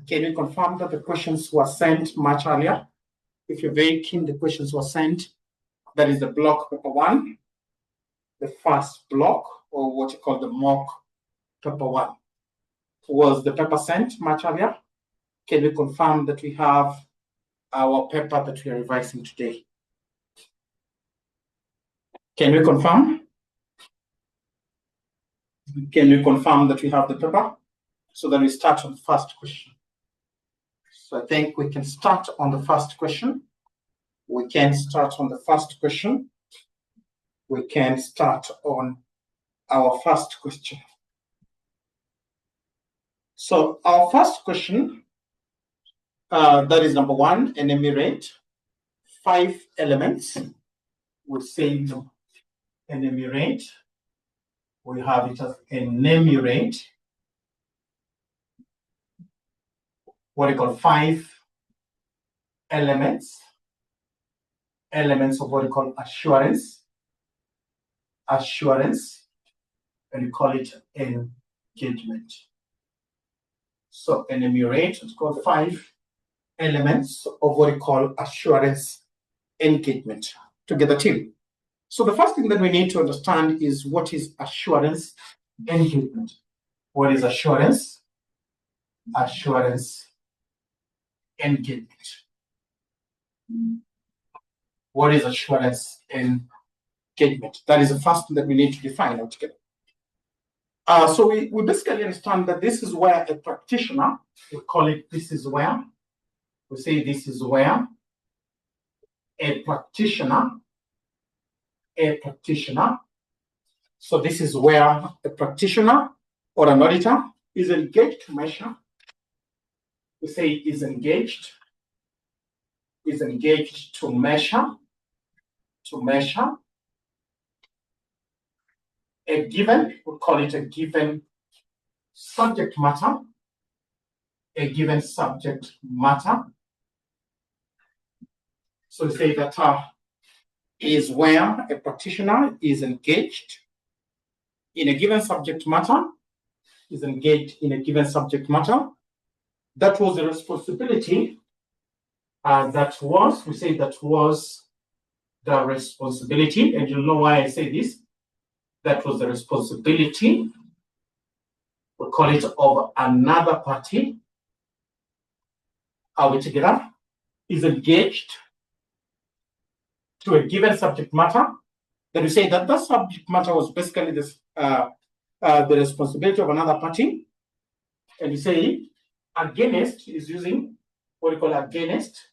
Can you confirm that the questions were sent much earlier? If you're very keen, the questions were sent. That is the block paper 1, the first block, or what you call the mock paper 1. Was the paper sent much earlier? Can we confirm that we have our paper that we are revising today? Can we confirm? Can we confirm that we have the paper? So that we start on the first question. So I think we can start on the first question. We can start on the first question. We can start on our first question. So our first question, that is number 1, enumerate 5 elements. We'll say enumerate. We have it as enumerate. What we call 5 elements. Elements of what we call assurance. Assurance. And we call it engagement. So enumerate, it's called 5 elements of what we call assurance engagement to get the team. So the first thing that we need to understand is what is assurance engagement. What is assurance? Assurance engagement. What is assurance engagement? That is the first thing that we need to define altogether. So we basically understand that this is where a practitioner, we call it, this is where, we say this is where a practitioner, so this is where a practitioner or an auditor is engaged to measure. We say is engaged to measure, a given, we call it a given subject matter, So we say that is where a practitioner is engaged in a given subject matter, That was the responsibility, we say that was the responsibility, and you'll know why I say this. That was the responsibility, we call it, of another party. Are we together? Is engaged to a given subject matter. Then we say that subject matter was basically this, the responsibility of another party. And you say against is using what we call against,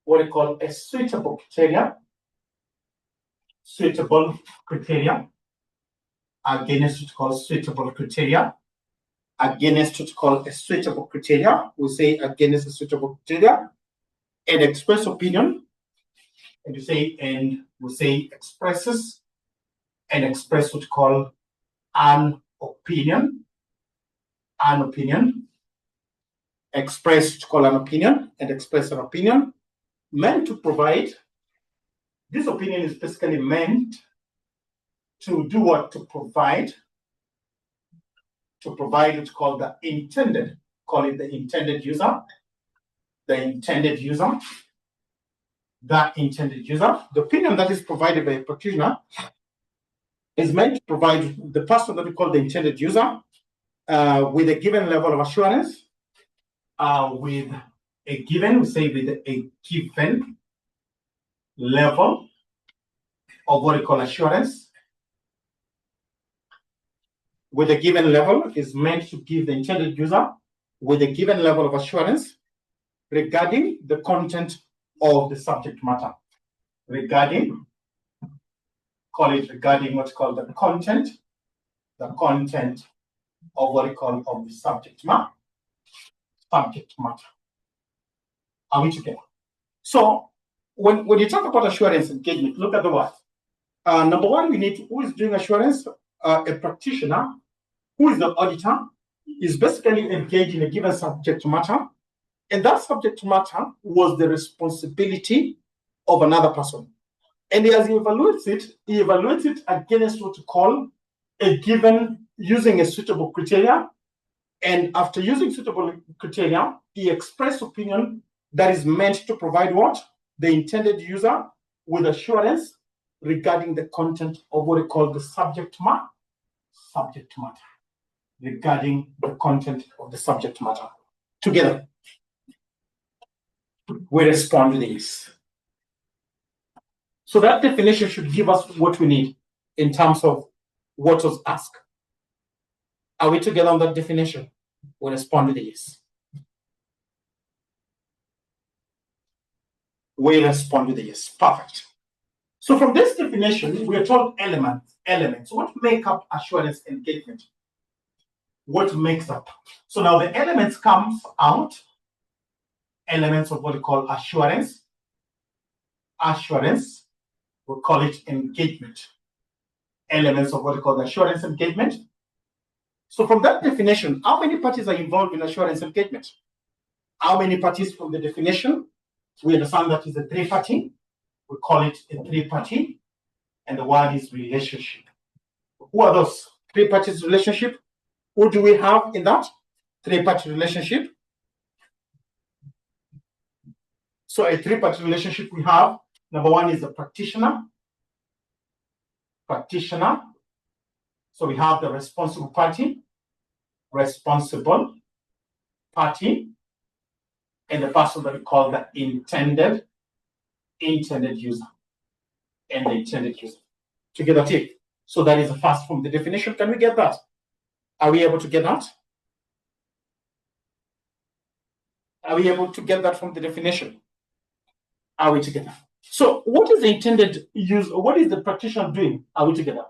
what we call a suitable criteria. Against what we call suitable criteria. Against what we call a suitable criteria. We say against a suitable criteria. And express opinion. And you say, and we say expresses, and express what we call an opinion. Express what we call an opinion, and express an opinion. Meant to provide. This opinion is basically meant to do what? To provide what's called the intended, call it the intended user. The intended user. The opinion that is provided by a practitioner is meant to provide the person that we call the intended user with a given level of assurance, with a given level of what we call assurance. With a given level is meant to give the intended user with a given level of assurance regarding the content of the subject matter. Regarding what's called the content of what we call of the subject matter. Are we together? So when you talk about assurance engagement, look at the words. Number 1, we need who is doing assurance. A practitioner, who is the auditor, is basically engaged in a given subject matter, and that subject matter was the responsibility of another person. And as he evaluates it against what we call a given, using a suitable criteria, And after using suitable criteria, he expressed opinion that is meant to provide what? The intended user with assurance regarding the content of what we call the subject matter. Regarding the content of the subject matter. Together, we respond to this. So that definition should give us what we need in terms of what was asked. Are we together on that definition? We respond to this. We respond to this. Perfect. So from this definition, we are told elements. What make up assurance engagement? What makes up? So now the elements comes out. Elements of what we call assurance. Assurance, we call it engagement. Elements of what we call assurance engagement. So from that definition, how many parties are involved in assurance engagement? How many parties from the definition? We understand that is a three-party. We call it a three-party, and the word is relationship. Who are those three parties relationship? Who do we have in that three-party relationship? So a three-party relationship we have, number one is the practitioner. So we have the responsible party, and the person that we call the intended user, and the intended user. Together, take. So that is the first from the definition. Can we get that? Are we able to get that? Are we able to get that from the definition? Are we together? So what is the intended user? What is the practitioner doing? Are we together?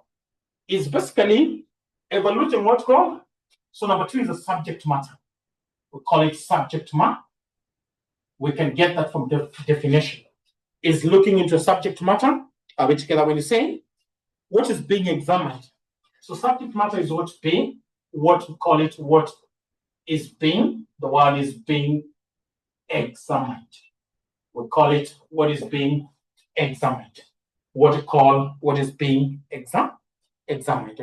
It's basically evaluating what's called. So number two is the subject matter. We call it subject matter. We can get that from the definition. Is looking into a subject matter. Are we together when you say what is being examined? So subject matter is what being, what we call it, what is being, the one is being examined. We call it what is being examined. What we call what is being examined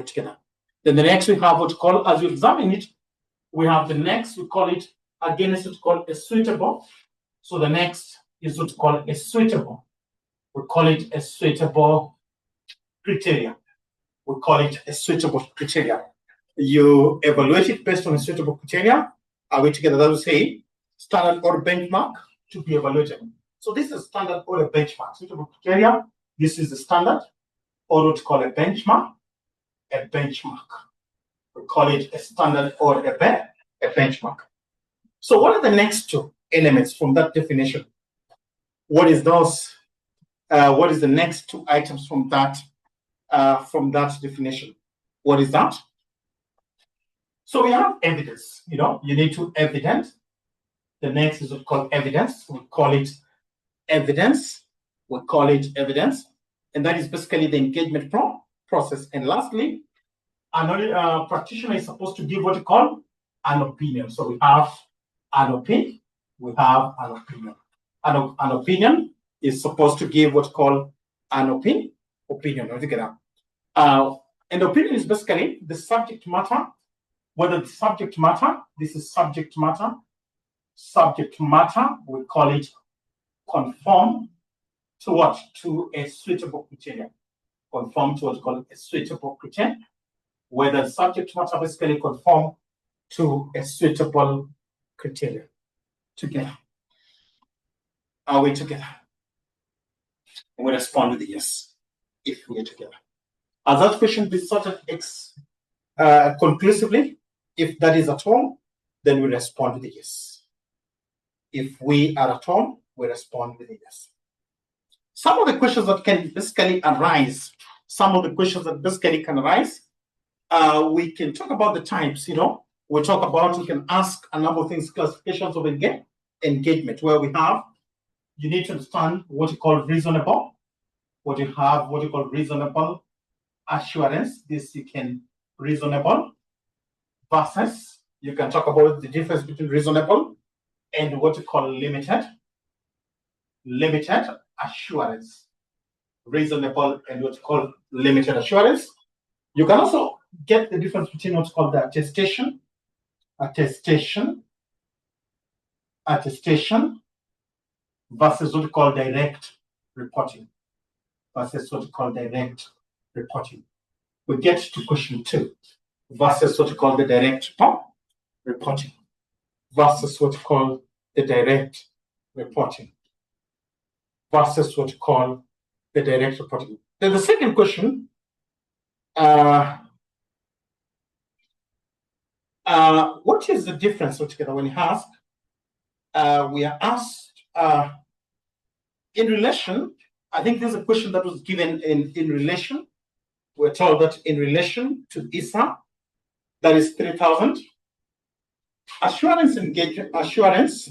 together. Then the next we have what we call, as you examine it, we have the next, we call it, again, is what we call a suitable. So the next is what we call a suitable. We call it a suitable criteria. We call it a suitable criteria. You evaluate it based on a suitable criteria. Are we together? That will say standard or benchmark to be evaluated. So this is standard or a benchmark. Suitable criteria. This is the standard, or what we call a benchmark. A benchmark. We call it a standard or a benchmark. So what are the next two elements from that definition? What is those? What is the next two items from that definition? What is that? So we have evidence. You need to evidence. The next is what's called evidence. We call it evidence. And that is basically the engagement process. And lastly, another practitioner is supposed to give what we call an opinion. So we have an opinion. An opinion is supposed to give what's called an opinion. And opinion is basically the subject matter, whether the subject matter, this is subject matter, we call it conform to what? To a suitable criteria. Conform to what's called a suitable criteria, whether the subject matter basically conform to a suitable criteria. Together. Are we together? And we respond with yes, if we are together. Has that question been sorted conclusively? If that is at all, then we respond with yes. If we are at all, we respond with yes. Some of the questions that can basically arise, we can talk about the types, we can ask a number of things, classifications of engagement, where we have, you need to understand what you call reasonable, what you call reasonable assurance, this you can reasonable versus, you can talk about the difference between reasonable and what you call limited assurance. Reasonable and what you call limited assurance. You can also get the difference between what's called the attestation attestation versus what we call direct reporting. Versus what we call direct reporting. We get to question 2 versus what we call the direct reporting versus what we call the direct reporting versus what we call the direct reporting. Then the second question, what is the difference altogether when you ask? We are asked in relation. I think this is a question that was given in relation. We're told that in relation to ISA, that is 3,000. Assurance engagement, assurance,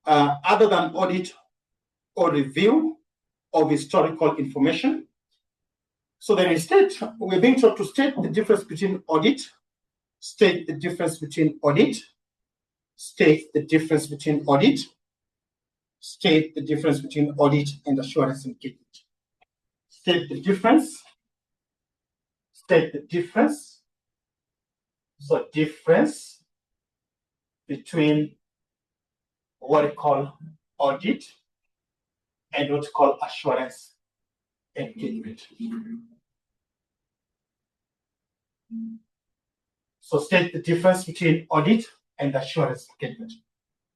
other than audit or review of historical information. So then instead, we're being told to state the difference between audit, state the difference between audit, state the difference between audit, state the difference between audit and assurance engagement. State the difference. State the difference. So difference between what we call audit and what we call assurance engagement. So state the difference between audit and assurance engagement.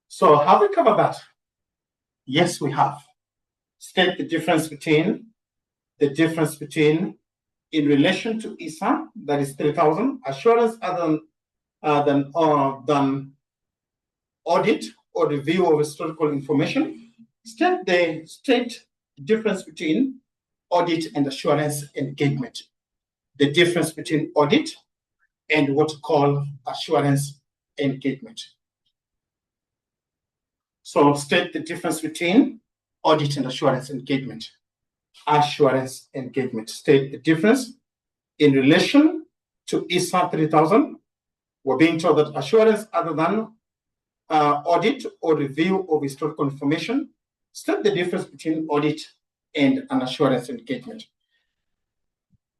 So have we covered that? Yes, we have. State the difference between in relation to ISA, that is 3,000, assurance other than audit or review of historical information. State the difference between audit and assurance engagement. The difference between audit and what we call assurance engagement. So state the difference between audit and assurance engagement. Assurance engagement. State the difference in relation to ISA 3000. We're being told that assurance other than audit or review of historical information. State the difference between audit and an assurance engagement.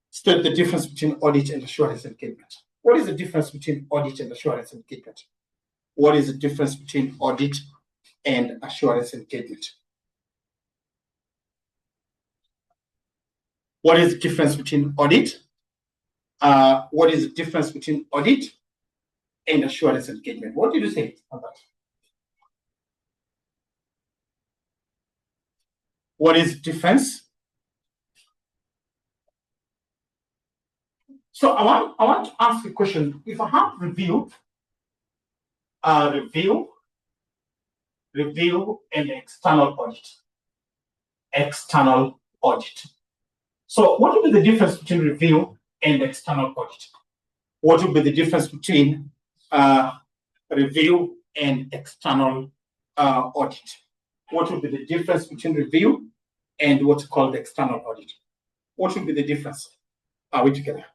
State the difference between audit and assurance engagement. What is the difference between audit and assurance engagement? What is the difference between audit and assurance engagement? What is the difference between audit? What is the difference between audit and assurance engagement? What did you say about that? What is the difference? So I want to ask a question. If I have review and external audit. External audit. So what would be the difference between review and external audit? What would be the difference between review and external audit? What would be the difference between review and what's called external audit? What would be the difference? Are we together?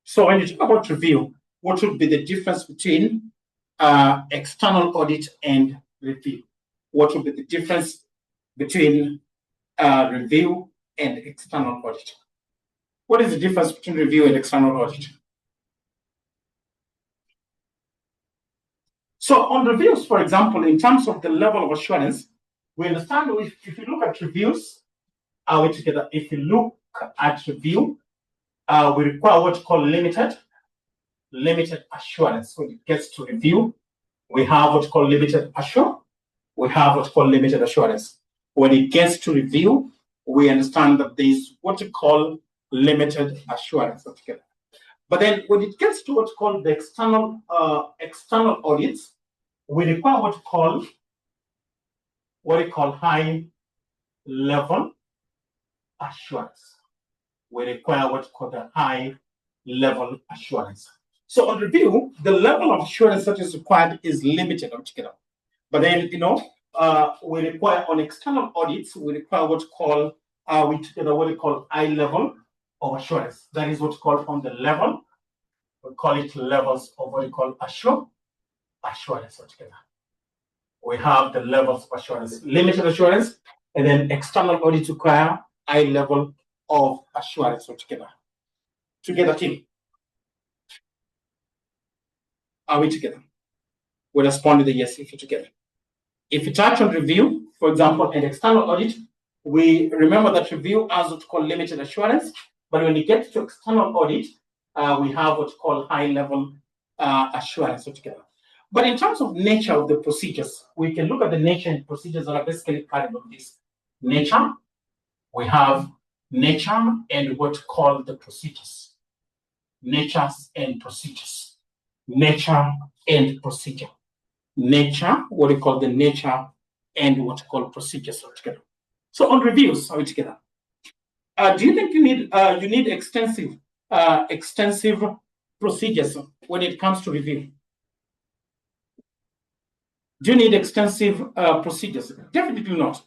So when you talk about review, what would be the difference between external audit and review? What would be the difference between review and external audit? What is the difference between review and external audit? So on reviews, for example, in terms of the level of assurance, we understand if you look at reviews, if you look at review, we require what we call limited assurance. When it gets to review, we have what we call limited assurance. We have what we call limited assurance. When it gets to review, we understand that there is what we call limited assurance altogether. But then when it gets to what's called the external audits, we require what we call high level assurance. We require what we call the high level assurance. So on review, the level of assurance that is required is limited altogether. But then we require on external audits, we require what we call high level of assurance. That is what's called on the level. We call it levels of what we call assurance altogether. We have the levels of assurance, limited assurance, and then external audits require high level of assurance altogether. Together, team. Are we together? We respond with a yes if you're together. If you touch on review, for example, an external audit, we remember that review has what's called limited assurance, but when you get to external audit, we have what's called high-level assurance altogether. But in terms of nature of the procedures, we can look at the nature and procedures that are basically part of this. Nature, we have nature and what's called the procedures. Natures and procedures. Nature and procedure. Nature, what we call the nature and what we call procedures altogether. So on reviews, are we together? Do you think you need extensive procedures when it comes to review? Do you need extensive procedures? Definitely not.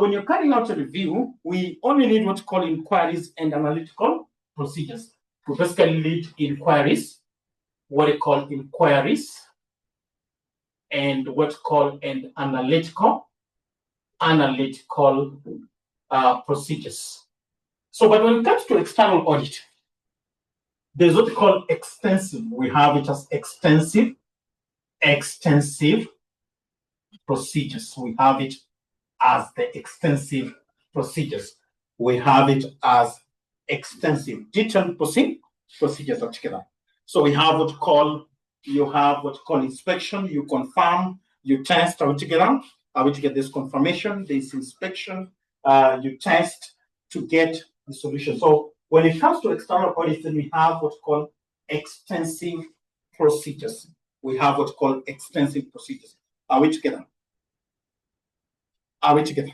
When you're carrying out a review, we only need what we call inquiries and analytical procedures. We basically need inquiries, what we call inquiries, and what's called an analytical procedures. So, but when it comes to external audit, there's what we call extensive. We have it as extensive procedures. We have it as the extensive procedures. We have it as extensive detailed procedures altogether. So we have what you have what call inspection, you confirm, you test altogether. Are we to get this confirmation, this inspection, you test to get the solution. So when it comes to external audits, then we have what's called extensive procedures. We have what's called extensive procedures. Are we together? Are we together?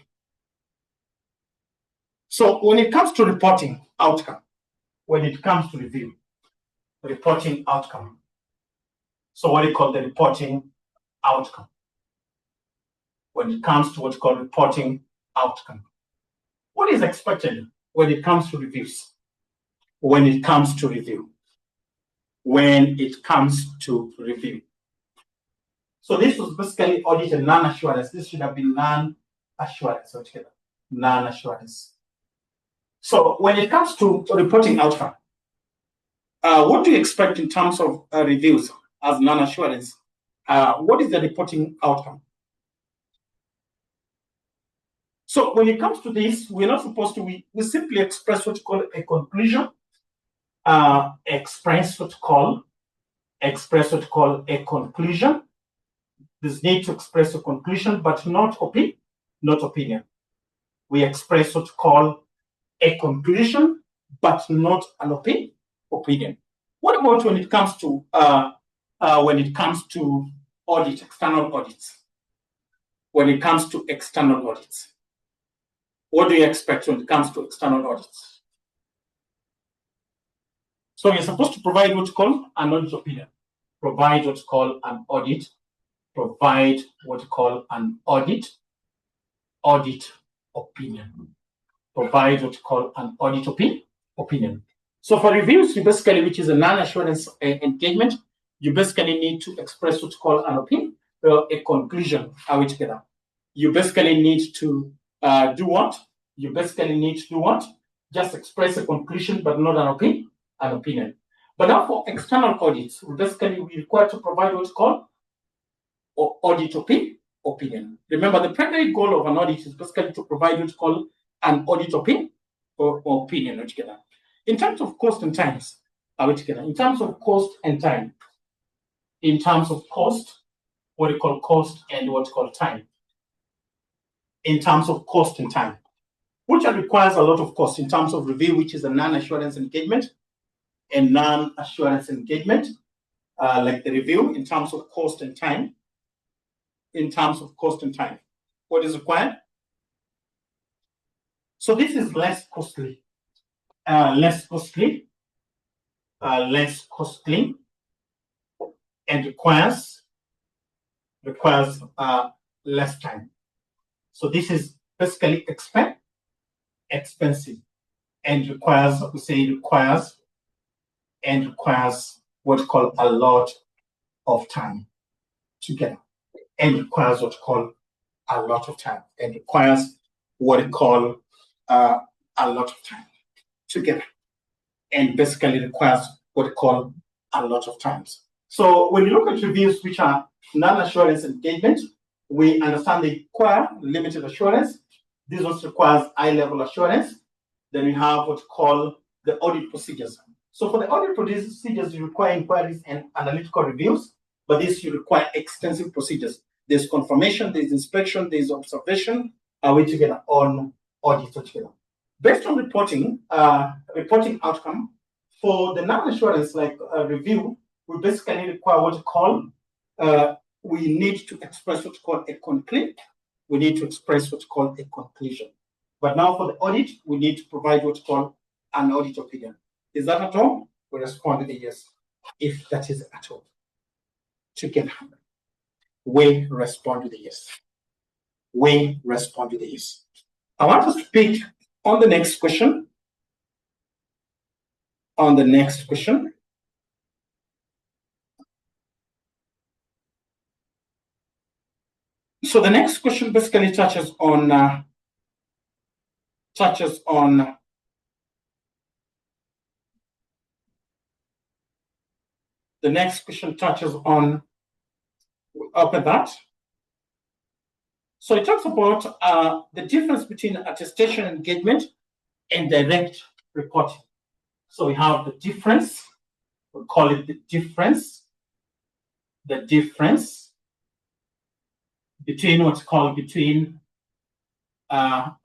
So when it comes to reporting outcome, when it comes to review, reporting outcome. So what do you call the reporting outcome? When it comes to what's called reporting outcome, what is expected when it comes to reviews? When it comes to review. So this was basically audit and non-assurance. This should have been non-assurance altogether. Non-assurance. So when it comes to reporting outcome, what do you expect in terms of reviews as non-assurance? What is the reporting outcome? So when it comes to this, we're not supposed to, we simply express what you call a conclusion, express what you call a conclusion. There's need to express a conclusion, but not opinion. We express what you call a conclusion, but not an opinion. What about when it comes to audit, external audits? When it comes to external audits, what do you expect when it comes to external audits? So you're supposed to provide what's called an audit opinion. Provide what's called an audit. Provide what's called an audit opinion. Provide what's called an audit opinion. So for reviews, you basically, which is a non-assurance engagement, you basically need to express what's called an opinion, a conclusion. Are we together? You basically need to do what? You basically need to do what? Just express a conclusion, but not an opinion. But now for external audits, we basically we require to provide what's called audit opinion. Remember, the primary goal of an audit is basically to provide what's called an audit opinion altogether. In terms of cost and times, are we together? In terms of cost and time, in terms of cost, what we call cost and what's called time. In terms of cost and time, which requires a lot of cost in terms of review, which is a non-assurance engagement, and non-assurance engagement, like the review, in terms of cost and time. In terms of cost and time, what is required? So this is less costly, and requires less time. So this is basically expensive, and requires what's called a lot of time together, and requires what's called a lot of time, and requires what we call a lot of time together. and basically requires what we call a lot of times. So when you look at reviews which are non-assurance engagement, we understand they require limited assurance. This also requires high-level assurance. Then we have what we call the audit procedures. So for the audit procedures, you require inquiries and analytical reviews, but this you require extensive procedures. There's confirmation, there's inspection, there's observation, we together on audit together. Based on reporting outcome, for the non-assurance like review, we basically require what we call, we need to express what's called a conclusion. We need to express what's called a conclusion. But now for the audit, we need to provide what's called an audit opinion. Is that at all? We respond with a yes. If that is at all. Together, we respond with a yes. We respond with a yes. I want to speak on the next question. On the next question. So the next question basically touches on the next question touches on open that. So it talks about the difference between attestation engagement and direct reporting. So we have the difference, we call it the difference between what's called between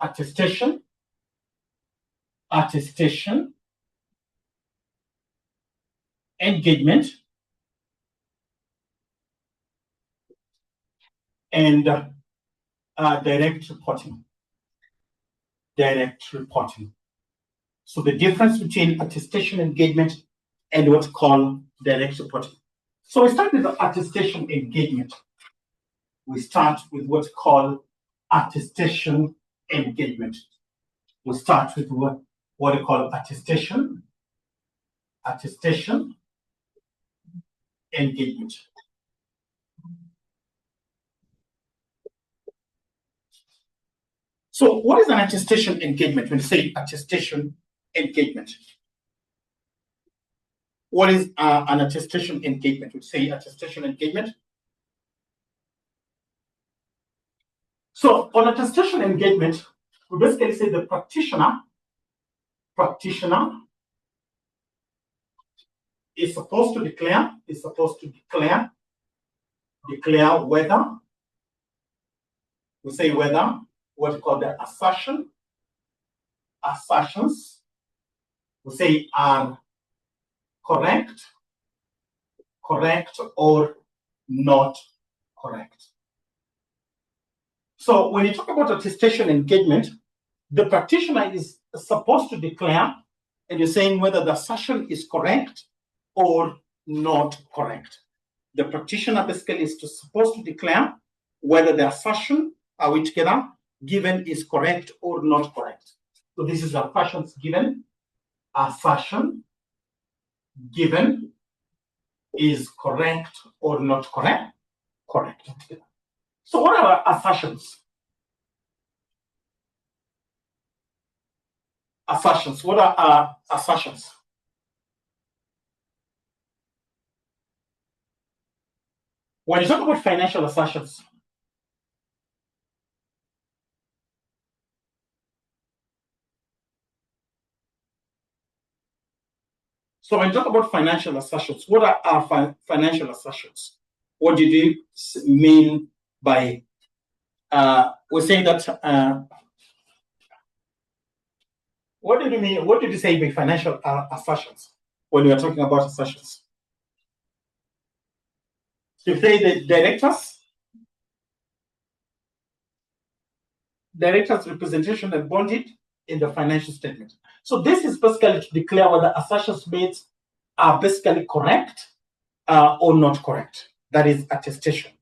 attestation, engagement, and direct reporting. So the difference between attestation engagement and what's called direct reporting. So we start with the attestation engagement. We start with what's called attestation engagement. We start with what we call attestation engagement. So what is an attestation engagement? When you say attestation engagement, what is an attestation engagement? When you say attestation engagement. So on attestation engagement, we basically say the practitioner is supposed to declare whether, we say whether what we call the assertions, we say are correct or not correct. So when you talk about attestation engagement, the practitioner is supposed to declare, and you're saying whether the assertion is correct or not correct. The practitioner basically is supposed to declare whether the assertion, are we together, given is correct or not correct. So this is the assertions given. Assertion given is correct or not correct? Correct. So what are assertions? Assertions. What are assertions? When you talk about financial assertions, so when you talk about financial assertions, what are our financial assertions? What do you mean by, we're saying that, what did you mean, what did you say by financial assertions when we are talking about assertions? You say the director's representation and bonded in the financial statement. So this is basically to declare whether assertions made are basically correct or not correct. That is attestation.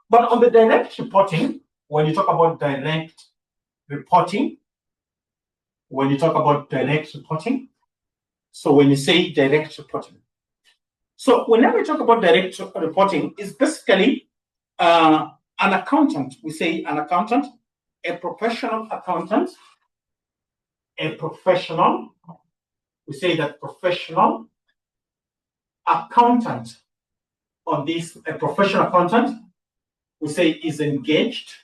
But on the direct reporting, when you talk about direct reporting, so when you say direct reporting, so whenever we talk about direct reporting, it's basically an accountant. We say an accountant, a professional accountant, we say that professional accountant on this, a professional accountant, we say is engaged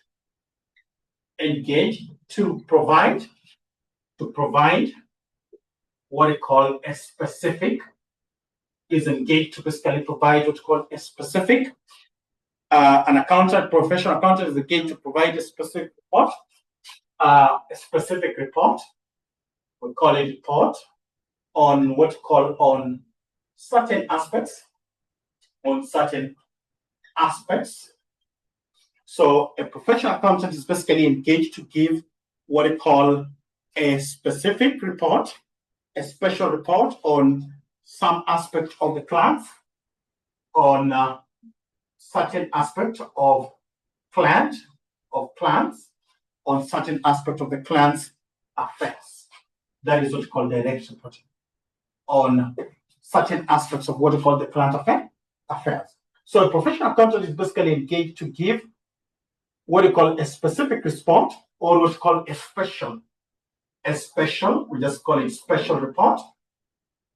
to provide what we call a specific, is engaged to basically provide what we call a specific. An accountant, professional accountant, is engaged to provide a specific report. We call it report on what we call on certain aspects. So a professional accountant is basically engaged to give what we call a specific report, a special report on some aspect of the plans, on certain aspect of plans, on certain aspect of the plan's affairs. That is what we call direct reporting. On certain aspects of what we call the plant affairs. So a professional accountant is basically engaged to give what we call a specific report, or what's called a special, we just call it special report.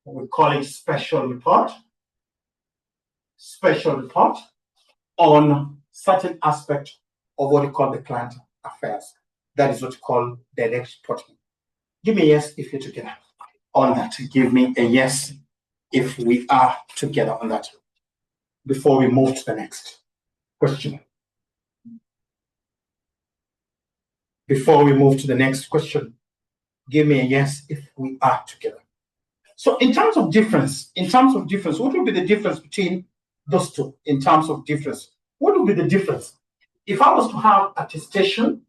We call it special report on certain aspect of what we call the client affairs. That is what we call direct reporting. Give me a yes if you're together on that. Give me a yes if we are together on that. Before we move to the next question. Before we move to the next question, give me a yes if we are together. So in terms of difference, what would be the difference between those two? In terms of difference, what would be the difference? If I was to have attestation,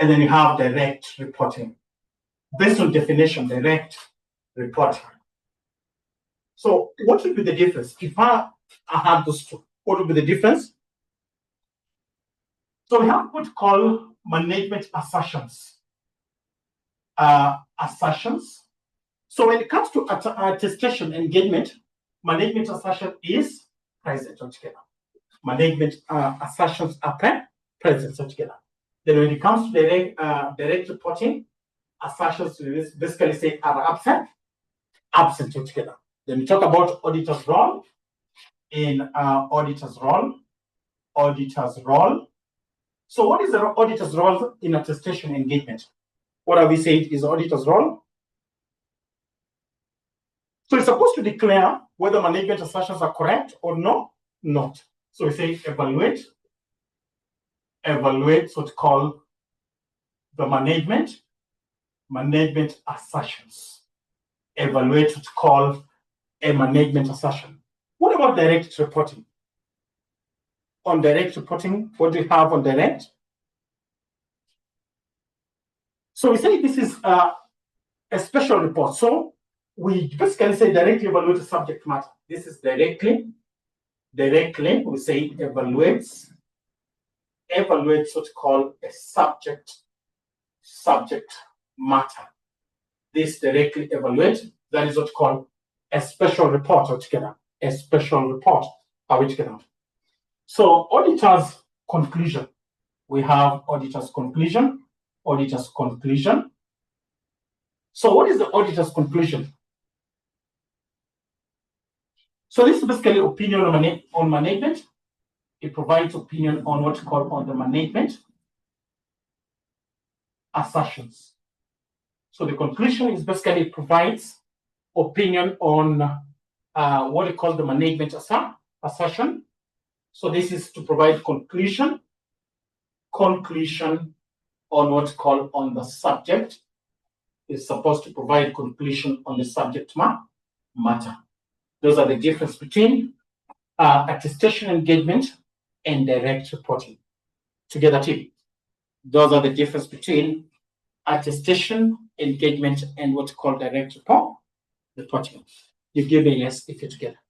and then you have direct reporting. Based on definition, direct reporting. So what would be the difference? If I had those two, what would be the difference? So we have what we call management assertions. So when it comes to attestation engagement, management assertion is present altogether. Management assertions are present altogether. Then when it comes to direct reporting, assertions basically say are absent altogether. Then we talk about auditor's role. In auditor's role. So what is the auditor's role in attestation engagement? What have we said is auditor's role? So it's supposed to declare whether management assertions are correct or not. So we say evaluate what we call the management assertions. Evaluate what we call a management assertion. What about direct reporting? On direct reporting, what do we have on direct? So we say this is a special report. So we basically say directly evaluate the subject matter. This is directly, we say evaluates what we call a subject matter. This directly evaluates, that is what we call a special report altogether. A special report altogether. So auditor's conclusion. We have auditor's conclusion. So what is the auditor's conclusion? So this is basically opinion on management. It provides opinion on what we call on the management assertions. So the conclusion is basically it provides opinion on what we call the management assertion. So this is to provide conclusion on what's called on the subject. Is supposed to provide conclusion on the subject matter. Those are the difference between attestation engagement and direct reporting. Together, team. Those are the difference between attestation engagement and what's called direct reporting. You give me a yes if you're together.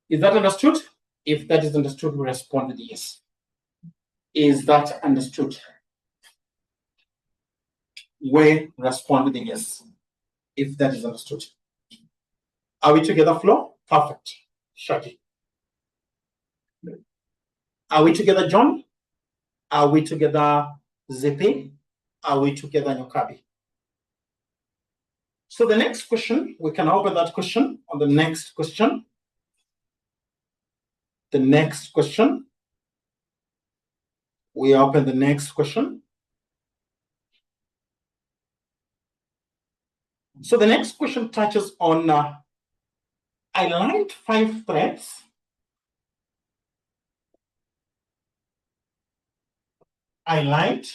Is that understood? If that is understood, we respond with yes. Is that understood? We respond with yes. If that is understood. Are we together, Flo? Perfect. Shadi. Are we together, John? Are we together, Zepe? Are we together, Nyokabi? So the next question, we can open that question on the next question. The next question. We open the next question. So the next question touches on I lined 5 threads. I lined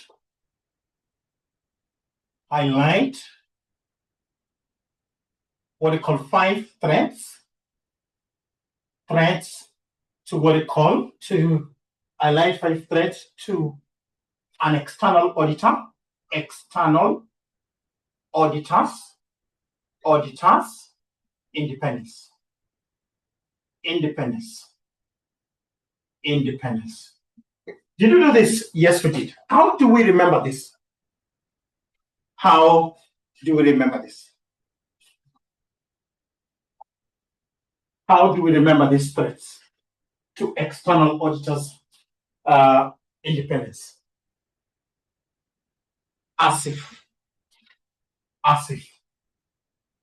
what we call 5 threads to what we call to align 5 threads to an external auditor, external auditors, independence. Did you do this? Yes, we did. How do we remember this? How do we remember this? How do we remember these threats to external auditors' independence? Asif.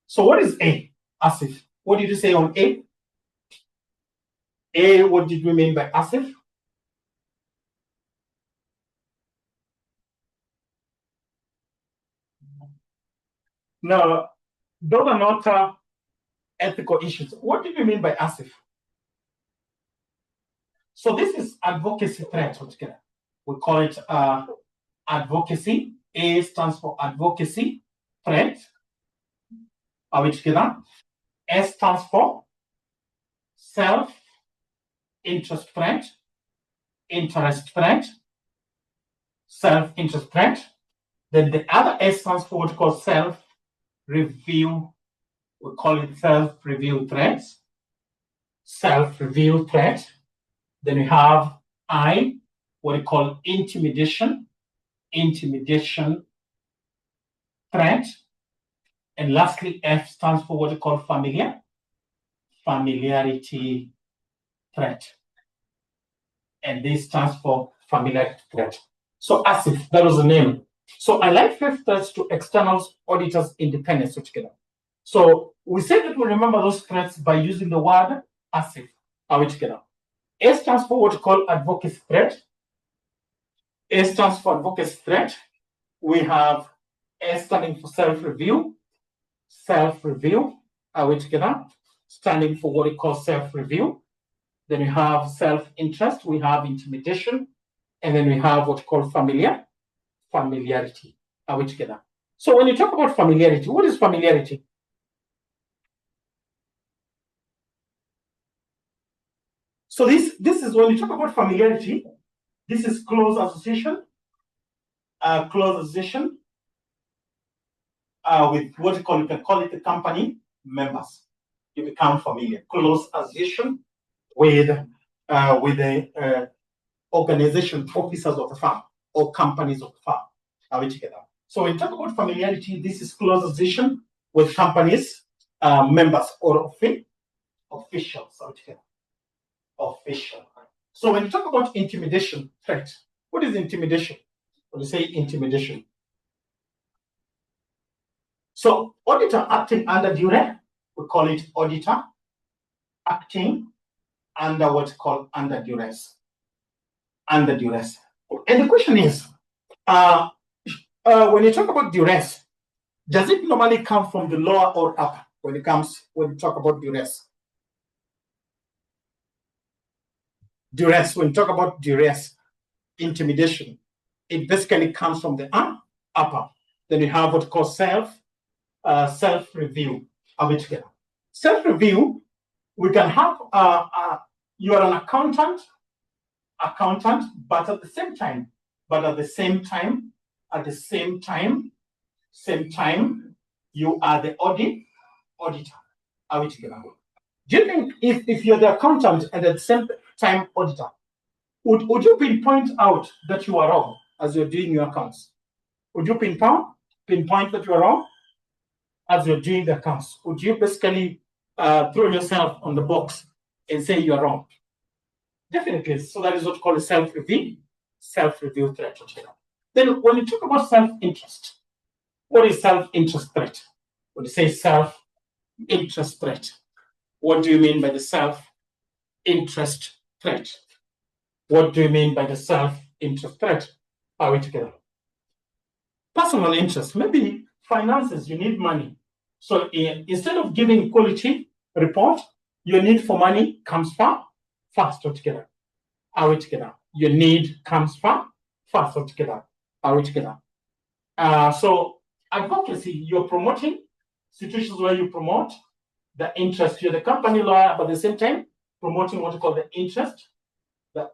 So what is A? Asif. What did you say on A? A, what did we mean by Asif? No, those are not ethical issues. What did we mean by Asif? So this is advocacy threat altogether. We call it advocacy. A stands for advocacy threat. Are we together? S stands for self-interest threat, interest threat, self-interest threat. Then the other S stands for what we call self-review. We call it self-review threat. Self-review threat. Then we have I, what we call intimidation threat. And lastly, F stands for what we call familiarity threat. And this stands for familiarity threat. So ASIF, that was the name. So I like 5 threats to external auditors' independence together. So we said that we remember those threats by using the word ASIF. Are we together? A stands for what we call advocacy threat. A stands for advocacy threat. We have S standing for self-review. Are we together? Standing for what we call self-review. Then we have self-interest. We have intimidation. And then we have what we call familiarity. Are we together? So when you talk about familiarity, what is familiarity? So this is when you talk about familiarity, this is close association. With what you can call it the company members. You become familiar. Close association with the organization officers of the firm or companies of the firm. Are we together? So when you talk about familiarity, this is close association with companies, members or officials. Are we together? Official. So when you talk about intimidation threat, what is intimidation? When you say intimidation. So auditor acting under duress, we call it auditor acting under what's called under duress. And the question is, when you talk about duress, does it normally come from the lower or upper when you talk about duress? When you talk about duress, intimidation, it basically comes from the upper. Then you have what called self-review. Are we together? Self-review, we can have you are an accountant, but at the same time, you are the auditor. Are we together? Do you think if you're the accountant and at the same time auditor, would you pinpoint out that you are wrong as you're doing your accounts? Would you pinpoint that you are wrong as you're doing the accounts? Would you basically throw yourself on the box and say you are wrong? Definitely. So that is what we call a self-review threat. Then when you talk about self-interest, what is self-interest threat? When you say self-interest threat, what do you mean by the self-interest threat? What do you mean by the self-interest threat? Are we together? Personal interest, maybe finances, you need money. So instead of giving quality report, your need for money comes fast together. Are we together? Your need comes faster together. Are we together? So advocacy, you're promoting situations where you promote the interest. You're the company lawyer, but at the same time, promoting what you call the interest of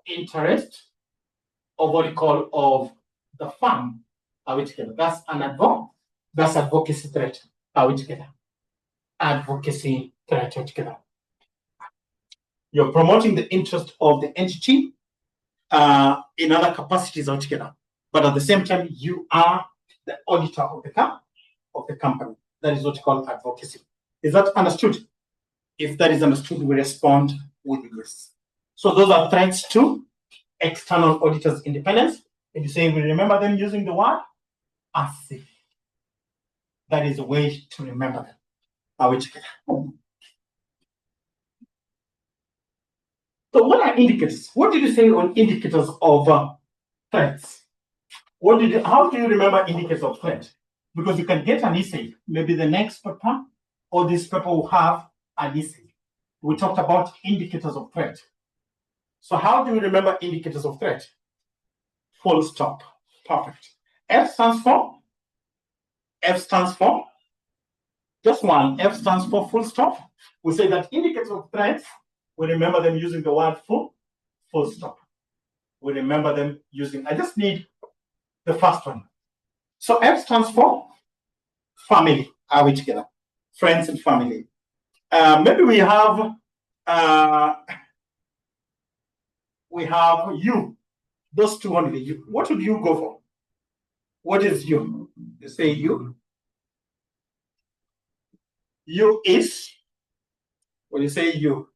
what you call of the firm. Are we together? That's advocacy threat. Are we together? Advocacy threat together. You're promoting the interest of the entity in other capacities altogether. But at the same time, you are the auditor of the company. That is what you call advocacy. Is that understood? If that is understood, we respond with yes. So those are threats to external auditors' independence. If you say we remember them using the word as if. That is a way to remember them. Are we together? So what are indicators? What did you say on indicators of threats? How do you remember indicators of threat? Because you can get an essay, maybe the next paper or this paper will have an essay. We talked about indicators of threat. So how do you remember indicators of threat? Full stop. Perfect. F stands for just one. F stands for full stop. We say that indicators of threats, we remember them using the word full stop. We remember them using, I just need the first one. So F stands for family. Are we together? Friends and family. Maybe we have you. Those two only. You. What would you go for? What is you? You say you. You is. When you say you.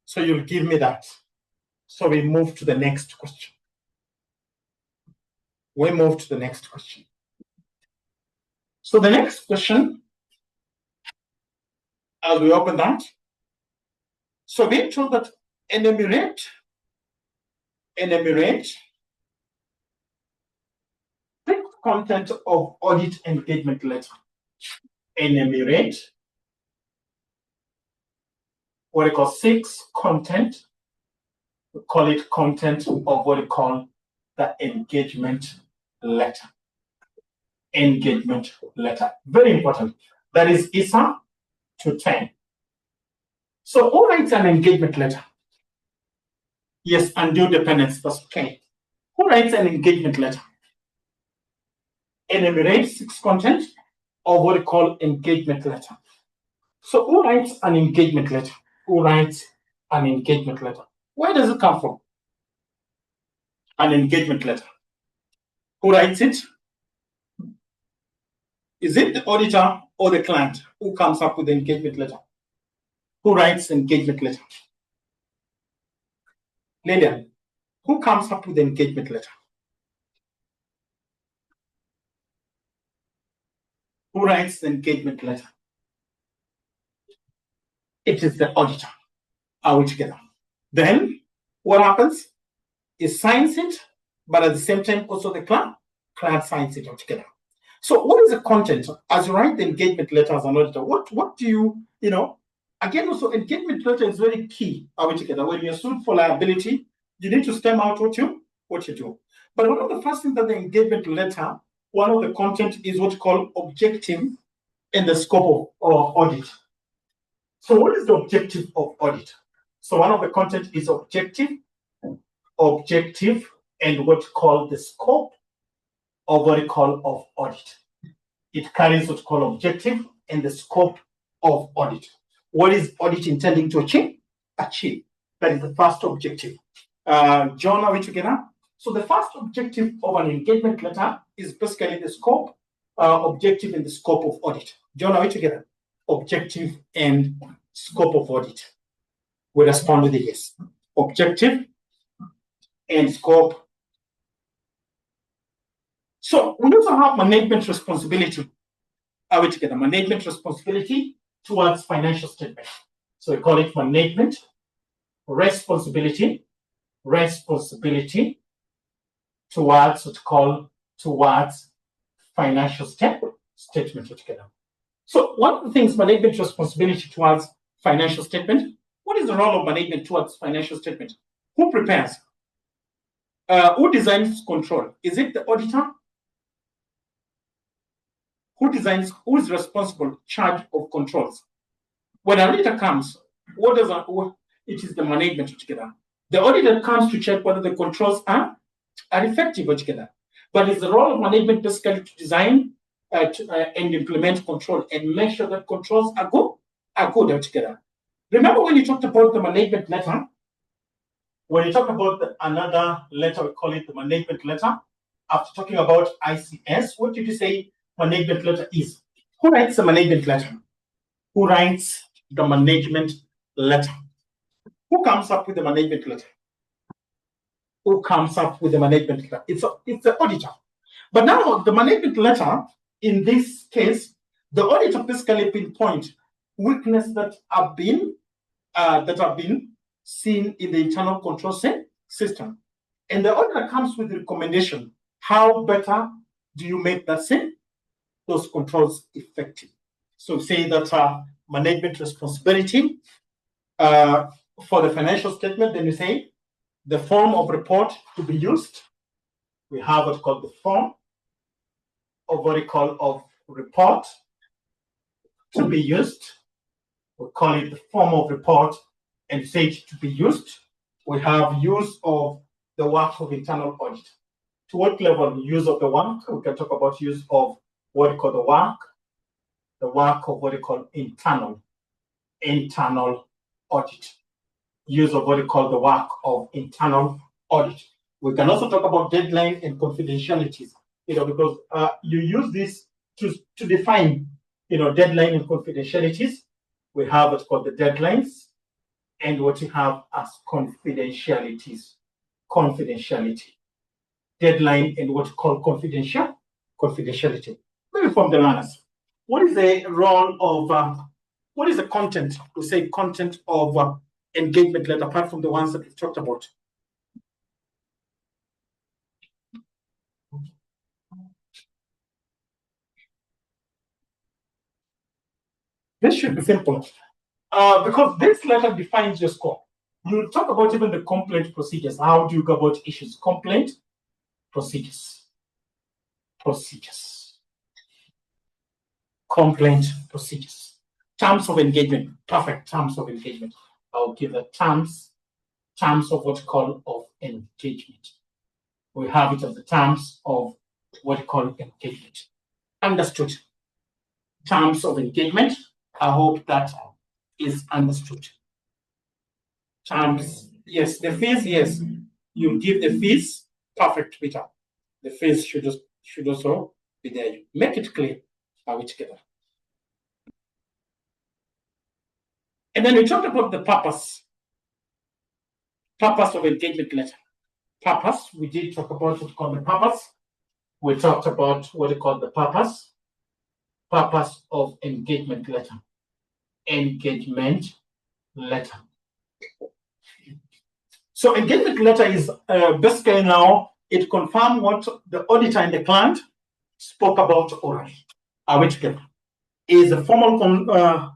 So you'll give me that. So we move to the next question. So the next question, as we open that, so we're told that enumerate the content of audit engagement letter. Enumerate what we call 6 content. We call it content of what we call the engagement letter. Engagement letter. Very important. That is ISA to 10. So who writes an engagement letter? Yes, undue dependence, that's okay. Who writes an engagement letter? Enumerate 6 content of what we call engagement letter. So who writes an engagement letter? Who writes an engagement letter? Where does it come from? An engagement letter. Who writes it? Is it the auditor or the client who comes up with the engagement letter? Who writes the engagement letter? Lillian, who comes up with the engagement letter? Who writes the engagement letter? It is the auditor. Are we together? Then what happens? He signs it, but at the same time also the client signs it altogether. So what is the content? As you write the engagement letter as an auditor, what do you again, also engagement letter is very key. Are we together? When you're sued for liability, you need to stem out what you do. But one of the first things that the engagement letter, one of the content is what you call objective and the scope of audit. So what is the objective of audit? So one of the content is objective, and what you call the scope of what you call of audit. It carries what you call objective and the scope of audit. What is audit intending to achieve? That is the first objective. John, are we together? So the first objective of an engagement letter is basically the scope, objective and the scope of audit. John, are we together? Objective and scope of audit. We respond with a yes. Objective and scope So we also have management responsibility. Are we together? Management responsibility towards financial statement. So we call it management responsibility towards what we call towards financial statement together. So one of the things, management responsibility towards financial statement. What is the role of management towards financial statement? Who prepares? Who designs control? Is it the auditor? Who designs? Who is responsible, charge of controls? When an auditor comes, it is the management together. The auditor comes to check whether the controls are effective together. But it's the role of management basically to design and implement control and make sure that controls are good together. Remember when you talked about the management letter? When you talk about another letter, we call it the management letter. After talking about ICS, what did you say management letter is? Who writes the management letter? Who writes the management letter? Who comes up with the management letter? Who comes up with the management letter? It's the auditor. But now the management letter, in this case, the auditor basically pinpoint weaknesses that have been seen in the internal control system. And the auditor comes with a recommendation. How better do you make those controls effective? So say that management responsibility for the financial statement, then you say the form of report to be used. We have what's called the form of what we call of report to be used. We call it the form of report and say it to be used. We have use of the work of internal audit. To what level use of the work? We can talk about use of what we call the work of what we call internal audit. Use of what we call the work of internal audit. We can also talk about deadline and confidentialities, because you use this to define, deadline and confidentialities. We have what's called the deadlines and what you have as confidentialities. Confidentiality. Deadline and what you call confidentiality. Maybe from the learners. What is the role of, what is the content, to say content of engagement letter, apart from the ones that we've talked about? This should be simple. Because this letter defines your score. You talk about even the complaint procedures. How do you go about issues? Complaint procedures. Complaint procedures. Terms of engagement. Perfect. Terms of engagement. I'll give the terms of what we call of engagement. We have it as the terms of what we call engagement. Understood. Terms of engagement. I hope that is understood. Terms, yes. The fees, yes. You give the fees. Perfect, Peter. The fees should also be there. You make it clear how we together. And then we talked about the purpose of engagement letter. Purpose, we did talk about what we call the purpose. We talked about what we call the purpose of engagement letter. Engagement letter. So engagement letter is basically now it confirms what the auditor and the client spoke about orally. Which is a formal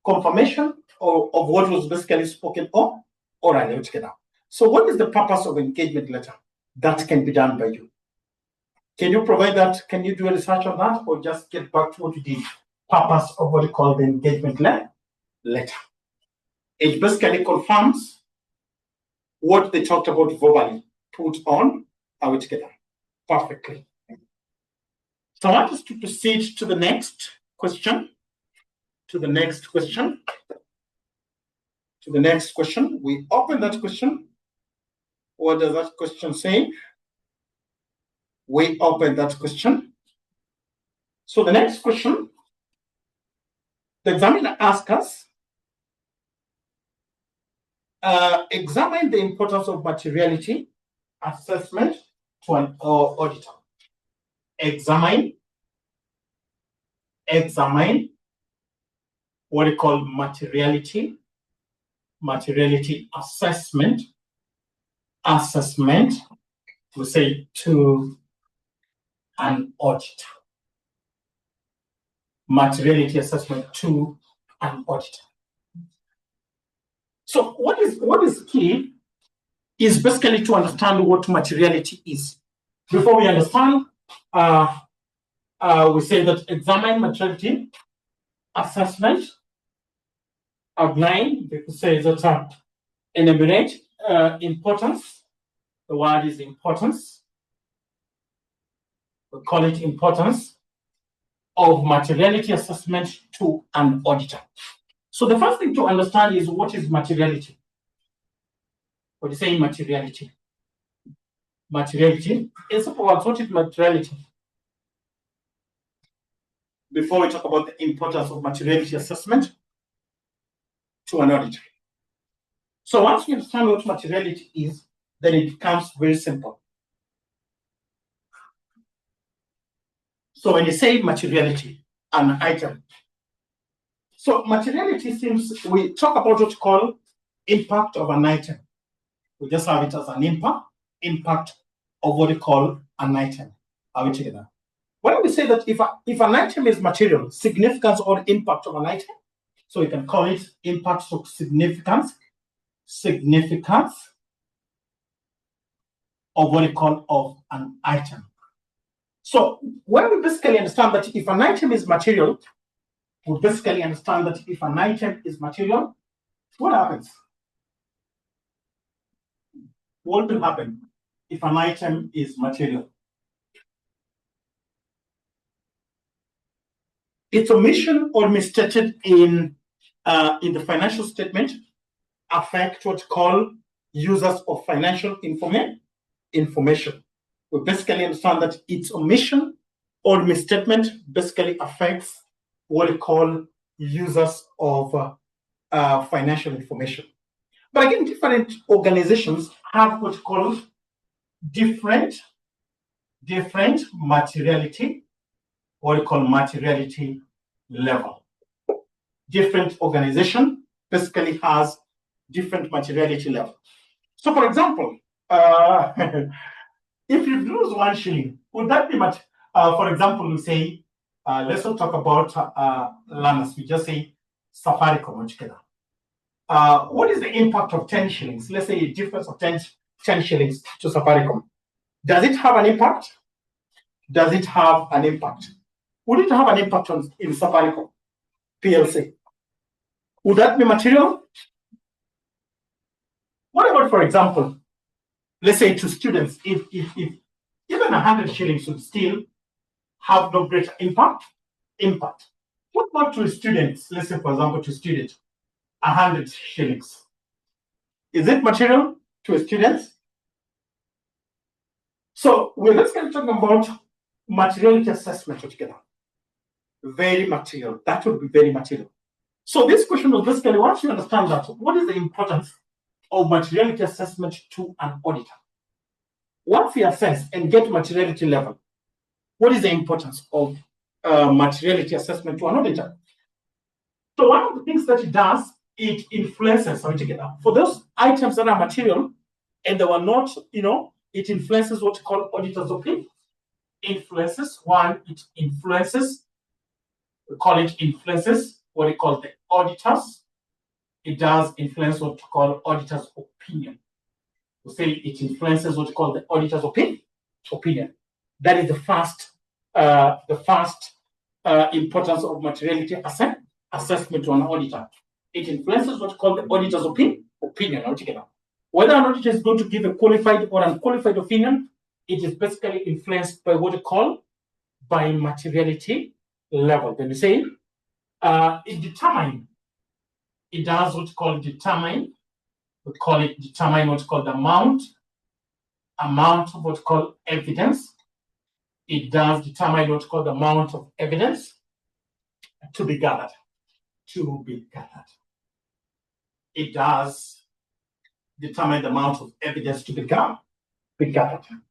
confirmation of what was basically spoken orally. So what is the purpose of engagement letter? That can be done by you. Can you provide that? Can you do a research on that, or just get back to what you did? Purpose of what we call the engagement letter. It basically confirms what they talked about verbally, put on our together perfectly. So I want us to proceed to the next question. We open that question. What does that question say? We open that question. So the next question, the examiner asks us, examine the importance of materiality assessment to an auditor. examine what we call materiality assessment, we say to an auditor. Materiality assessment to an auditor. So what is key is basically to understand what materiality is. Before we understand, we say that examine materiality assessment. Outline, we could say that enumerate importance. The word is importance. We call it importance of materiality assessment to an auditor. So the first thing to understand is what is materiality. What do you say materiality? Materiality, in simple words, what is materiality? Before we talk about the importance of materiality assessment to an auditor. So once we understand what materiality is, then it becomes very simple. So when you say materiality, an item. So materiality seems, we talk about what we call impact of an item. We just have it as an impact of what we call an item. Are we together? When we say that if an item is material, significance or impact of an item, so we can call it impact of significance of what we call of an item. So when we basically understand that if an item is material, we basically understand that if an item is material, what happens? What will happen if an item is material? Its omission or misstated in the financial statement affect what's called users of financial information. We basically understand that its omission or misstatement basically affects what we call users of financial information. But again, different organizations have what's called different materiality, what we call materiality level. Different organization basically has different materiality level. So for example, if you lose 1 shilling, would that be much? For example, we say, let's not talk about learners. We just say Safaricom together. What is the impact of 10 shillings? Let's say a difference of 10 shillings to Safaricom. Does it have an impact? Does it have an impact? Would it have an impact in Safaricom PLC? Would that be material? What about, for example, let's say to students, if even 100 shillings would still have no greater impact. What about to students? Let's say, for example, to students, 100 shillings. Is it material to students? So we're just going to talk about materiality assessment altogether. Very material. That would be very material. So this question was basically, once you understand that, what is the importance of materiality assessment to an auditor? Once we assess and get materiality level, what is the importance of materiality assessment to an auditor? So one of the things that it does, it influences altogether. For those items that are material and they were not, it influences what we call auditor's opinion. Influences, we call it influences what we call the auditors. It does influence what we call auditor's opinion. We say it influences what we call the auditor's opinion. That is the first importance of materiality assessment to an auditor. It influences what we call the auditor's opinion altogether. Whether an auditor is going to give a qualified or unqualified opinion, it is basically influenced by what we call by materiality level. Then we say it does what we call determine. We call it determine what's called the amount of what's called evidence. It does determine what's called the amount of evidence to be gathered. It does determine the amount of evidence to be gathered.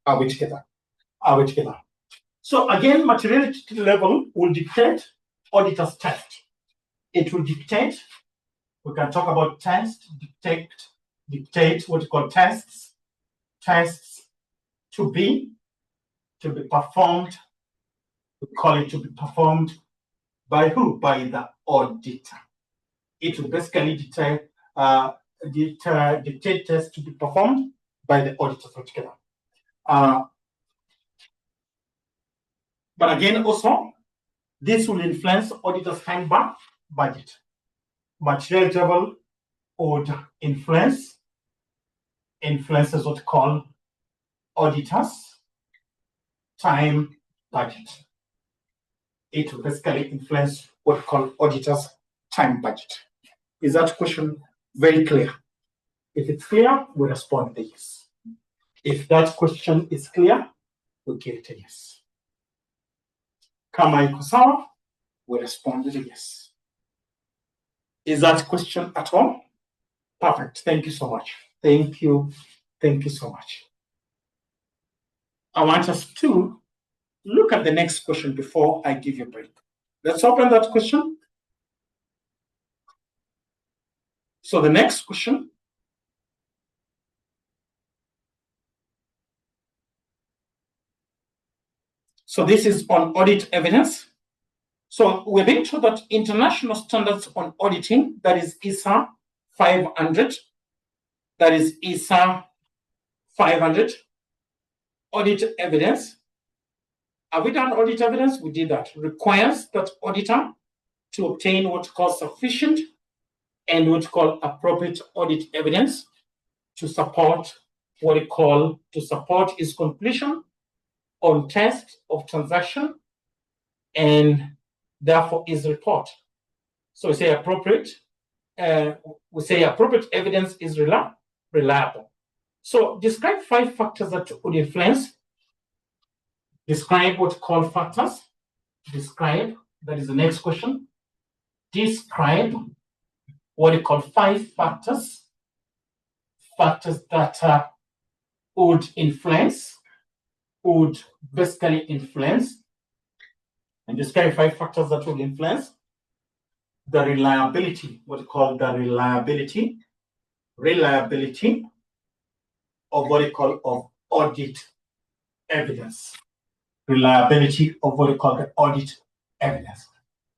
Are we together? So again, materiality level will dictate auditor's test. It will dictate, we can talk about test, dictate what you call tests to be performed. We call it to be performed by who? By the auditor. It will basically dictate tests to be performed by the auditor altogether. But again, also, this will influence auditor's time budget. Material level would influences what we call auditor's time budget. It will basically influence what we call auditor's time budget. Is that question very clear? If it's clear, we respond with a yes. If that question is clear, we give it a yes. Kama iko sawa, we respond with a yes. Is that question at all? Perfect. Thank you so much. Thank you. Thank you so much. I want us to look at the next question before I give you a break. Let's open that question. So the next question. So this is on audit evidence. So we're being told that international standards on auditing, that is ISA 500, that is ISA 500, audit evidence. Have we done audit evidence? We did that. Requires that auditor to obtain what we call sufficient and what we call appropriate audit evidence to support what we call, to support its completion on test of transaction and therefore is report. So we say appropriate evidence is reliable. So describe 5 factors that would influence. Describe what we call factors. Describe, that is the next question. Describe what we call 5 factors that would basically influence, and describe 5 factors that would influence the reliability, what we call the reliability of what we call of audit evidence. Reliability of what we call the audit evidence.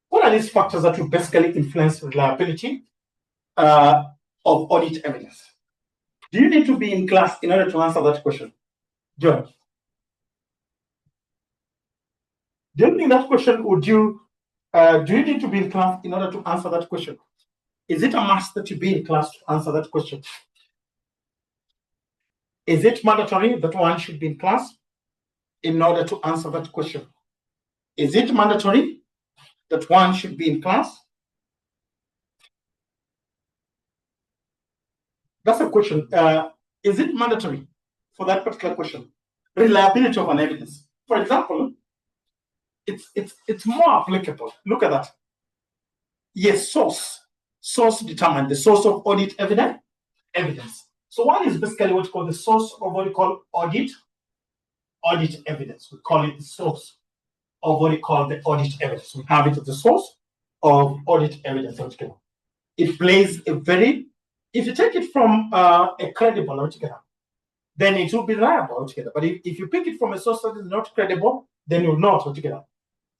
What are these factors that will basically influence reliability of audit evidence? Do you need to be in class in order to answer that question? John? Do you think that question would you, do you need to be in class in order to answer that question? Is it a must that you be in class to answer that question? Is it mandatory that one should be in class in order to answer that question? Is it mandatory that one should be in class? That's a question. Is it mandatory for that particular question? Reliability of an evidence. For example, it's more applicable. Look at that. Yes, source determined the source of audit evidence. So one is basically what we call the source of what we call audit evidence. We call it the source of what we call the audit evidence. We have it as the source of audit evidence altogether. It plays a very, if you take it from a credible altogether, then it will be reliable altogether. But if you pick it from a source that is not credible, then it will not altogether.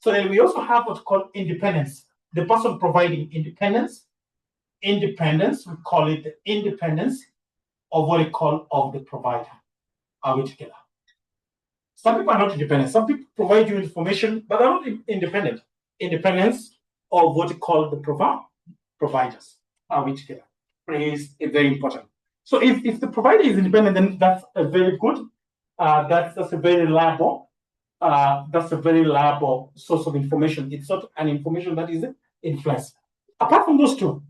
So then we also have what's called independence. The person providing independence, we call it the independence of what we call of the provider. Are we together? Some people are not independent. Some people provide you information, but are not independent. Independence of what we call the providers. Are we together? Is very important. So if the provider is independent, then that's a very good, that's a very reliable, source of information. It's not an information that is influenced. Apart from those two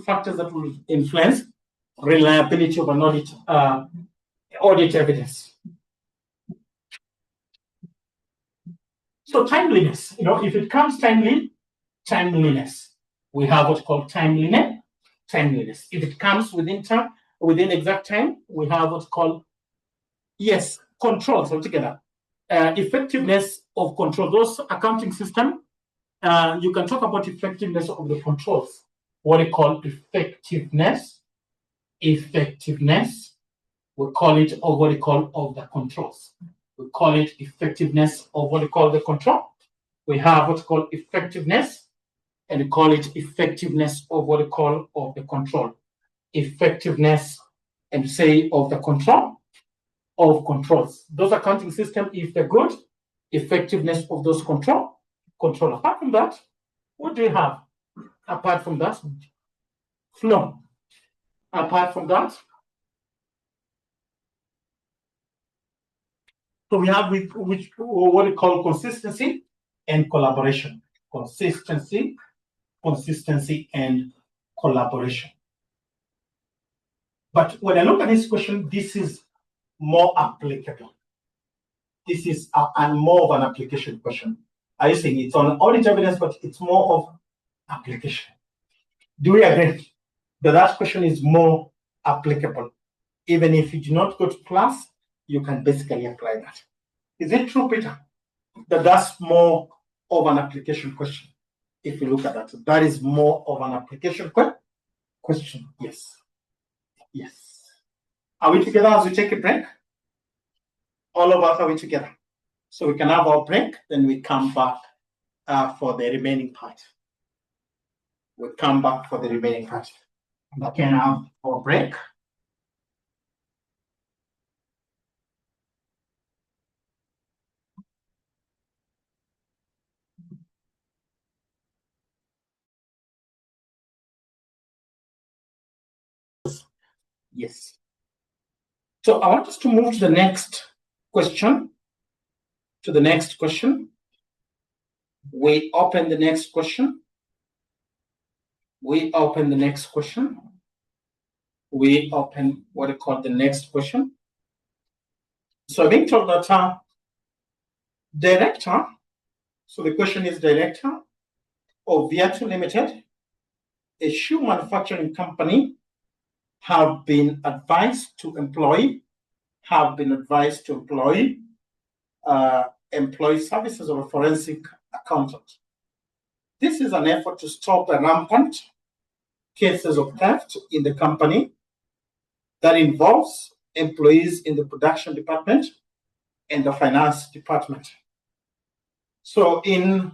factors that will influence reliability of an audit evidence. So timeliness, if it comes timeliness, we have what's called timeliness. If it comes within time, within exact time. We have what's called, yes, controls altogether. Effectiveness of control. Those accounting system, you can talk about effectiveness of the controls. What we call effectiveness. Effectiveness. We call it, or what we call, of the controls. We call it effectiveness of what we call the control. We have what's called effectiveness, and we call it effectiveness of what we call of the control. Effectiveness, and say of the control, of controls. Those accounting systems, if they're good, effectiveness of those control. Apart from that, what do you have? Apart from that, flow. Apart from that, so we have which what we call consistency and collaboration. Consistency, and collaboration. But when I look at this question, this is more applicable. This is more of an application question. Are you saying it's on audit evidence, but it's more of application? Do we agree that question is more applicable? Even if you do not go to class, you can basically apply that. Is it true, Peter, that that's more of an application question? If you look at that, that is more of an application question. Yes. Yes. Are we together as we take a break? All of us, are we together? So we can have our break, then we come back for the remaining part. We come back for the remaining part. We can have our break. Yes. So I want us to move to the next question. We open the next question. We open what we call the next question. So being told that director, so the question is director of Viatu Limited, a shoe manufacturing company, have been advised to employ employ services of a forensic accountant. This is an effort to stop the rampant cases of theft in the company that involves employees in the production department and the finance department. So in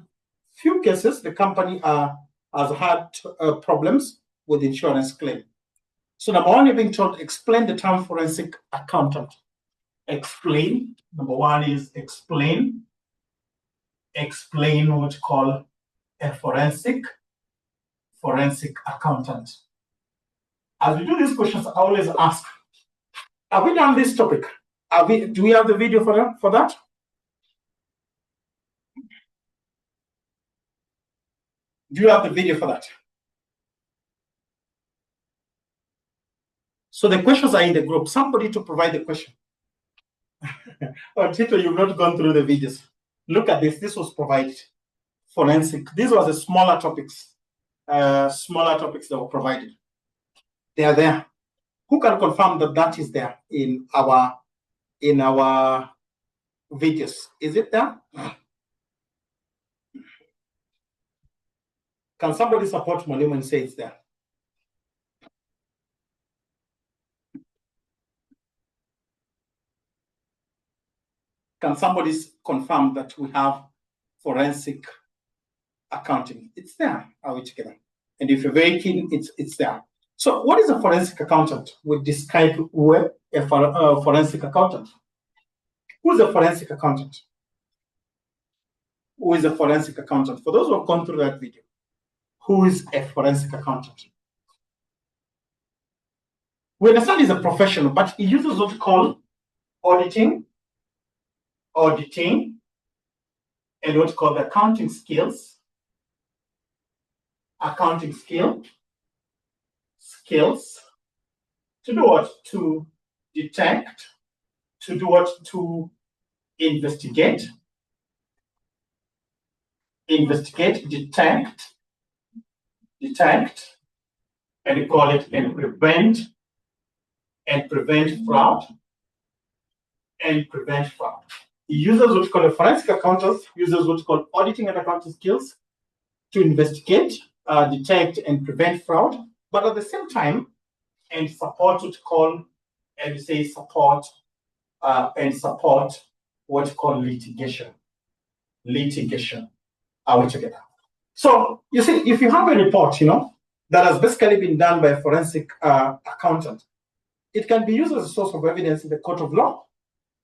few cases, the company has had problems with insurance claim. So number one, you're being told, explain the term forensic accountant. Explain. Number one is explain. Explain what you call a forensic accountant. As we do these questions, I always ask, have we done this topic? Do we have the video for that? Do you have the video for that? So the questions are in the group. Somebody to provide the question. Oh, Tito, you've not gone through the videos. Look at this. This was provided. Forensic. These were the smaller topics. That were provided. They are there. Who can confirm that that is there in our videos? Is it there? Can somebody support Mwalimu and say it's there? Can somebody confirm that we have forensic accounting? It's there. Are we together? And if you're very keen, it's there. So what is a forensic accountant? We describe a forensic accountant. Who is a forensic accountant? Who is a forensic accountant? For those who have gone through that video, who is a forensic accountant? We understand he's a professional, but he uses what we call auditing, and what we call the accounting skills to do what? To detect, to do what? To investigate, detect, and we call it and prevent and prevent fraud. And prevent fraud. It uses what we call a forensic accountant, uses what we call auditing and accounting skills to investigate, detect, and prevent fraud, but at the same time, and support what we call, and we say support what we call litigation. Litigation altogether. So you see, if you have a report, that has basically been done by a forensic accountant, it can be used as a source of evidence in the court of law.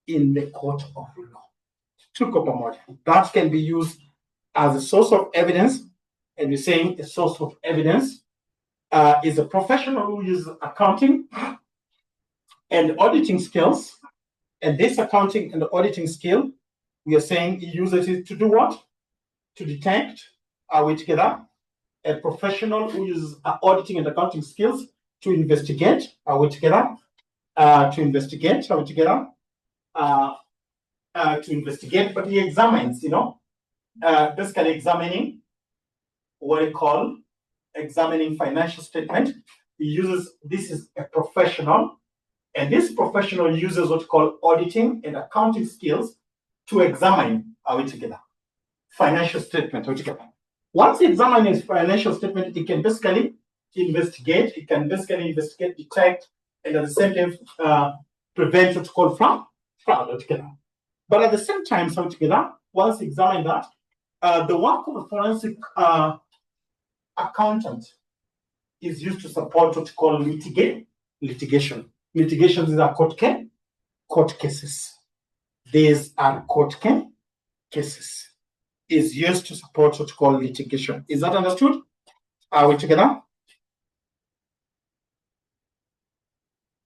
In the court of law, that can be used as a source of evidence, and we're saying a source of evidence is a professional who uses accounting and auditing skills, and this accounting and auditing skill, we are saying he uses it to do what? To detect. Are we together? A professional who uses auditing and accounting skills to investigate. Are we together? To investigate. Are we together? To investigate, but he examines, basically examining what we call examining financial statement. He uses, this is a professional, and this professional uses what we call auditing and accounting skills to examine, are we together? Financial statement, are we together? Once he examines his financial statement, he can basically investigate, detect, and at the same time prevent what we call fraud altogether. But at the same time, so together, once you examine that, the work of a forensic accountant is used to support what we call litigation. Litigations are court cases. These are court cases. Is used to support what we call litigation. Is that understood? Are we together?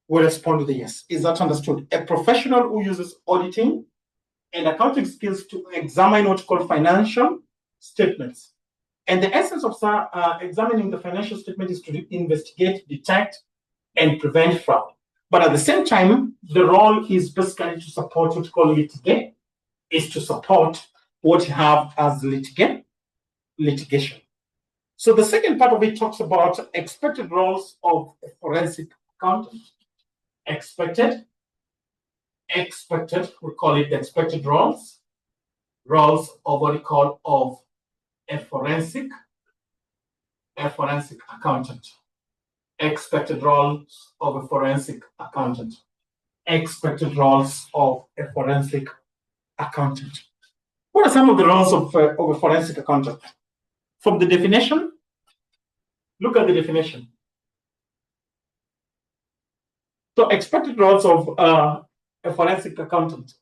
We'll respond to the yes. Is that understood? A professional who uses auditing and accounting skills to examine what we call financial statements. And the essence of examining the financial statement is to investigate, detect, and prevent fraud. But at the same time, the role is basically to support what we call litigate, is to support what you have as litigation. So the second part of it talks about expected roles of a forensic accountant. Expected, we call it expected roles of what we call of a forensic accountant. Expected roles of a forensic accountant. Expected roles of a forensic accountant. What are some of the roles of a forensic accountant? From the definition, look at the definition. So expected roles of a forensic accountant.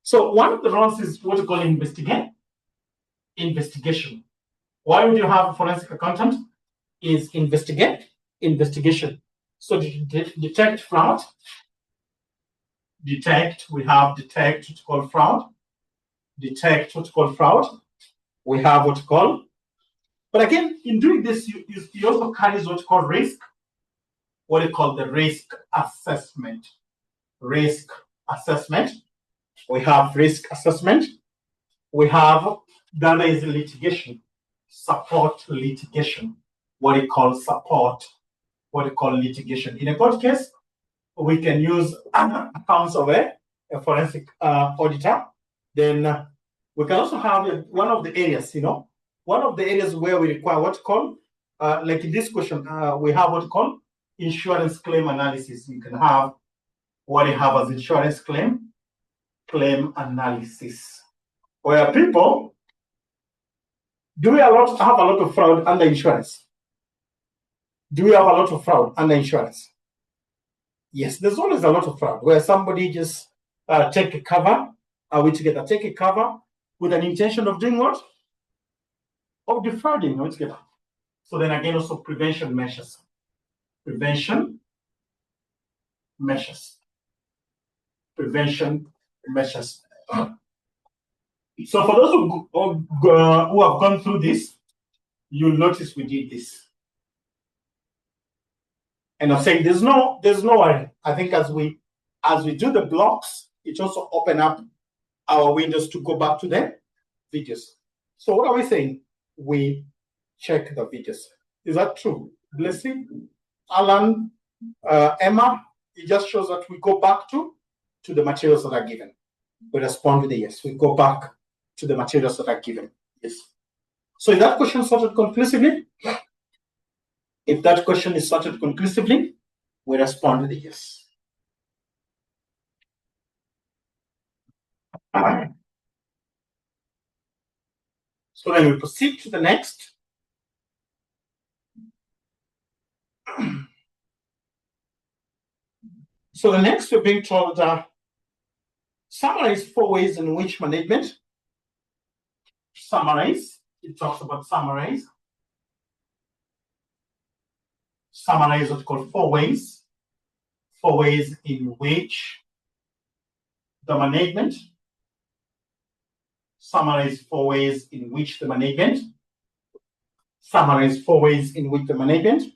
So one of the roles is what we call investigation. Why would you have a forensic accountant? Is investigation. So detect fraud. Detect, we have detect what we call fraud. Detect what we call fraud. We have what we call. But again, in doing this, you also carries what we call risk. What we call the risk assessment. Risk assessment. We have risk assessment. We have, that is litigation. Support litigation. What we call support. What we call litigation. In a court case, we can use accounts of a forensic auditor. Then we can also have one of the areas, one of the areas where we require what we call, like in this question, we have what we call insurance claim analysis. You can have what you have as insurance claim analysis, where people, do we have a lot of fraud under insurance? Do we have a lot of fraud under insurance? Yes, there's always a lot of fraud where somebody just take a cover, take a cover with an intention of doing what? Of defrauding altogether. So then again, also prevention measures. Prevention measures. So for those who have gone through this, you'll notice we did this. And I'm saying there's no worry. I think as we do the blocks, it also open up our windows to go back to the videos. So what are we saying? We check the videos. Is that true? Blessing, Alan, Emma, it just shows that we go back to the materials that are given. We respond with a yes. We go back to the materials that are given. Yes. So is that question sorted conclusively? If that question is sorted conclusively, we respond with a yes. All right. So then we proceed to the next. So the next we're being told summarize 4 ways in which management summarize. It talks about summarize. Summarize what's called 4 ways. 4 ways in which the management summarize 4 ways in which the management summarize 4 ways in which the management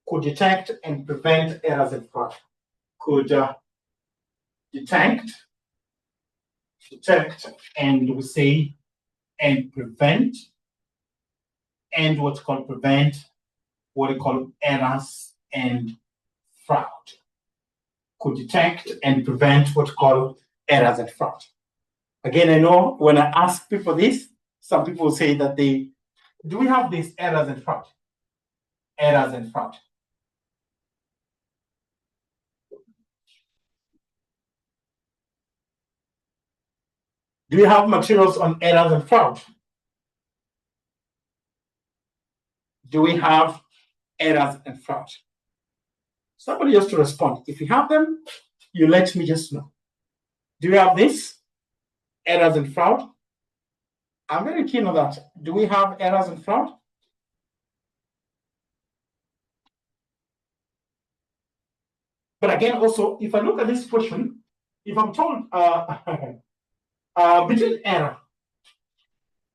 could detect and prevent errors and fraud. Could detect, and we say, and prevent, and what's called prevent, what we call errors and fraud. Could detect and prevent what's called errors and fraud. Again, I know when I ask people this, some people say that do we have these errors and fraud? Errors and fraud. Do we have materials on errors and fraud? Do we have errors and fraud? Somebody has to respond. If you have them, you let me just know. Do we have this? Errors and fraud? I'm very keen on that. Do we have errors and fraud? But again, also, if I look at this question, if I'm told between error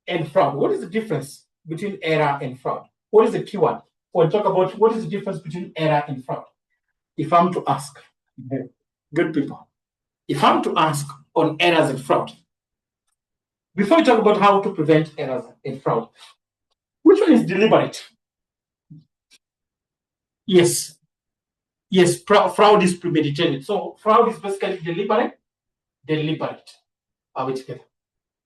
and fraud, what is the difference between error and fraud? What is the keyword? We'll talk about what is the difference between error and fraud. If I'm to ask, good people, if I'm to ask on errors and fraud, before we talk about how to prevent errors and fraud, which one is deliberate? Yes. Yes, fraud is premeditated. So fraud is basically deliberate. Are we together?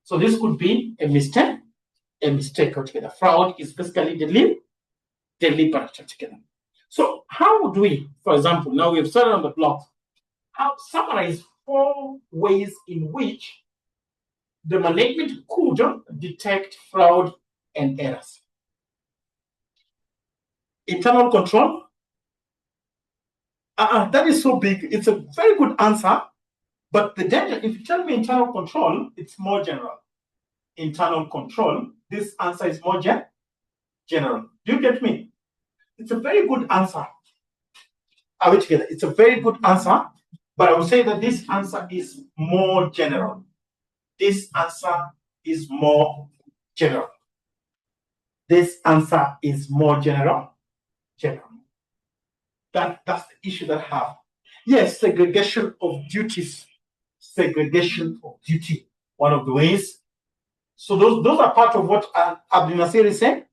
So this could be a mistake altogether. Fraud is basically deliberate altogether. So how do we, for example, now we've started on the block, how summarize 4 ways in which the management could detect fraud and errors? Internal control. That is so big. It's a very good answer, but the danger, if you tell me internal control, it's more general. Internal control, this answer is more general. Do you get me? It's a very good answer. Are we together? It's a very good answer, but I would say that this answer is more general. This answer is more general. This answer is more general. That's the issue that I have. Yes, segregation of duties. Segregation of duty. One of the ways. So those are part of what Abdul Nasir is saying.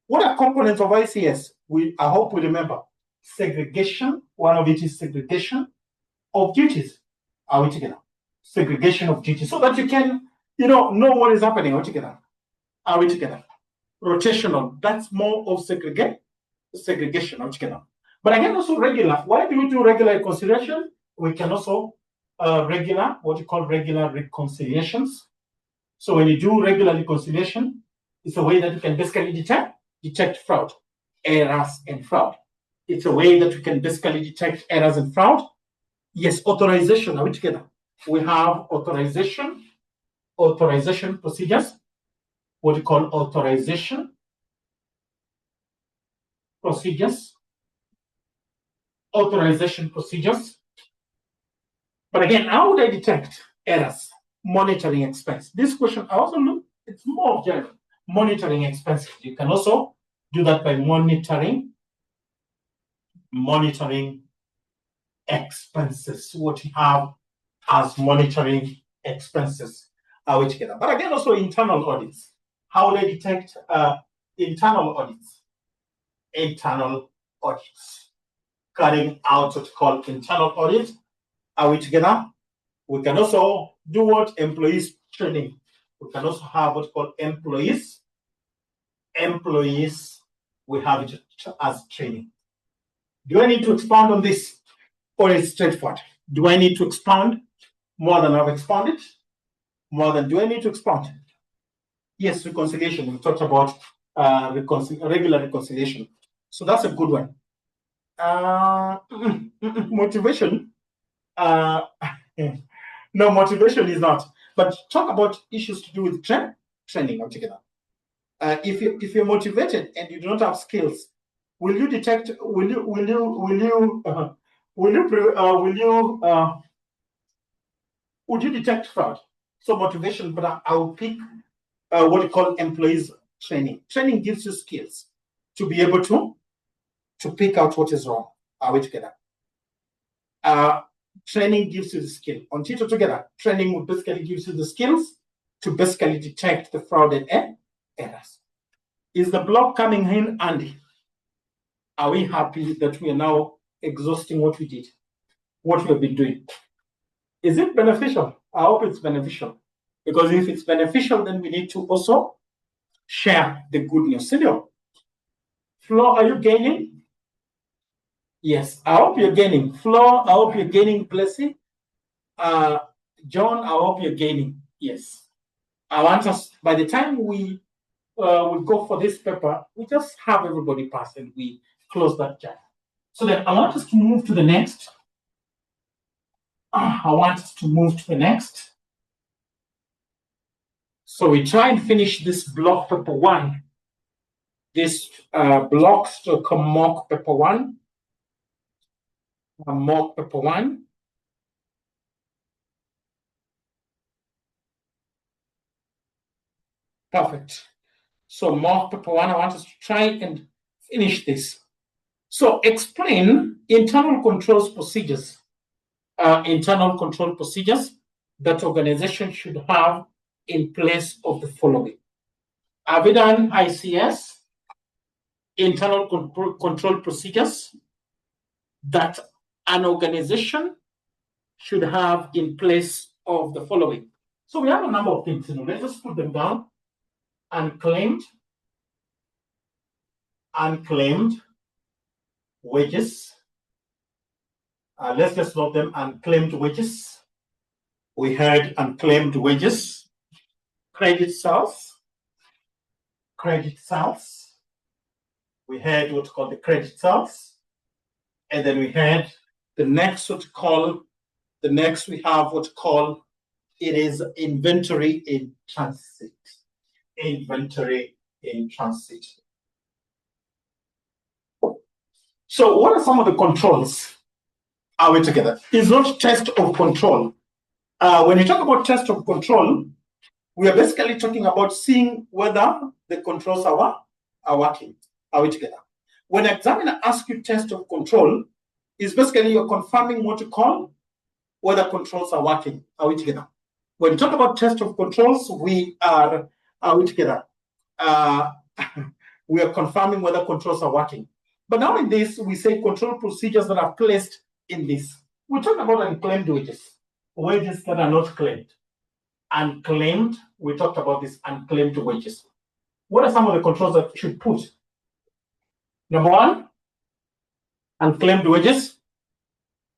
What are components of ICS? I hope we remember. Segregation. One of it is segregation of duties. Are we together? Segregation of duties. So that you can, know what is happening. Are we together? Are we together? Rotational. That's more of segregation. Are we together? But again, also regular. Why do we do regular reconciliation? We can also what you call regular reconciliations. So when you do regular reconciliation, it's a way that you can basically detect fraud, errors and fraud. It's a way that we can basically detect errors and fraud. Yes, authorization. Are we together? We have authorization procedures. What you call authorization procedures. Authorization procedures. But again, how would I detect errors? Monitoring expense. This question, I also look, it's more general. Monitoring expenses. You can also do that by monitoring expenses. What you have as monitoring expenses. Are we together? But again, also internal audits. How would I detect internal audits? Internal audits. carrying out what's called internal audit. Are we together? We can also do what? Employees training. We can also have what's called employees. We have it as training. Do I need to expound on this? Or is it straightforward? Do I need to expound more than I've expounded? Do I need to expound? Yes, reconciliation. We talked about regular reconciliation. So that's a good one. Motivation. No, motivation is not. But talk about issues to do with training altogether. If you're motivated and you do not have skills, will you detect? Would you detect fraud? So motivation, but I'll pick what we call employees training. Training gives you skills to be able to pick out what is wrong. Are we together? Training gives you the skill. On Tito together, training will basically gives you the skills to basically detect the fraud and errors. Is the block coming in handy? Are we happy that we are now exhausting what we did, what we've been doing? Is it beneficial? I hope it's beneficial. Because if it's beneficial, then we need to also share the good news. Senior, Flo, are you gaining? Yes, I hope you're gaining. Flo, I hope you're gaining. Plessy. John, I hope you're gaining. Yes. I want us, by the time we go for this paper, we just have everybody pass and we close that chapter. So then I want us to move to the next. So we try and finish this block paper one. This blocks to mock paper one. Mock paper one. Perfect. So mock paper one, I want us to try and finish this. So explain internal control procedures that organization should have in place of the following. Have we done ICS, internal control procedures that an organization should have in place of the following? So we have a number of things. Let's just put them down. Unclaimed wages. Let's just note them. Unclaimed wages. We heard unclaimed wages. Credit sales. We heard what's called the credit sales. And then we had the next we have what's called, it is inventory in transit. So what are some of the controls? Are we together? It's not test of control. When you talk about test of control, we are basically talking about seeing whether the controls are working. Are we together? When an examiner asks you test of control, it's basically you're confirming what you call whether controls are working. Are we together? When you talk about test of controls, we are we together? We are confirming whether controls are working. But now in this, we say control procedures that are placed in this. We talk about unclaimed wages that are not claimed. Unclaimed, we talked about this unclaimed wages. What are some of the controls that we should put? Number one, unclaimed wages.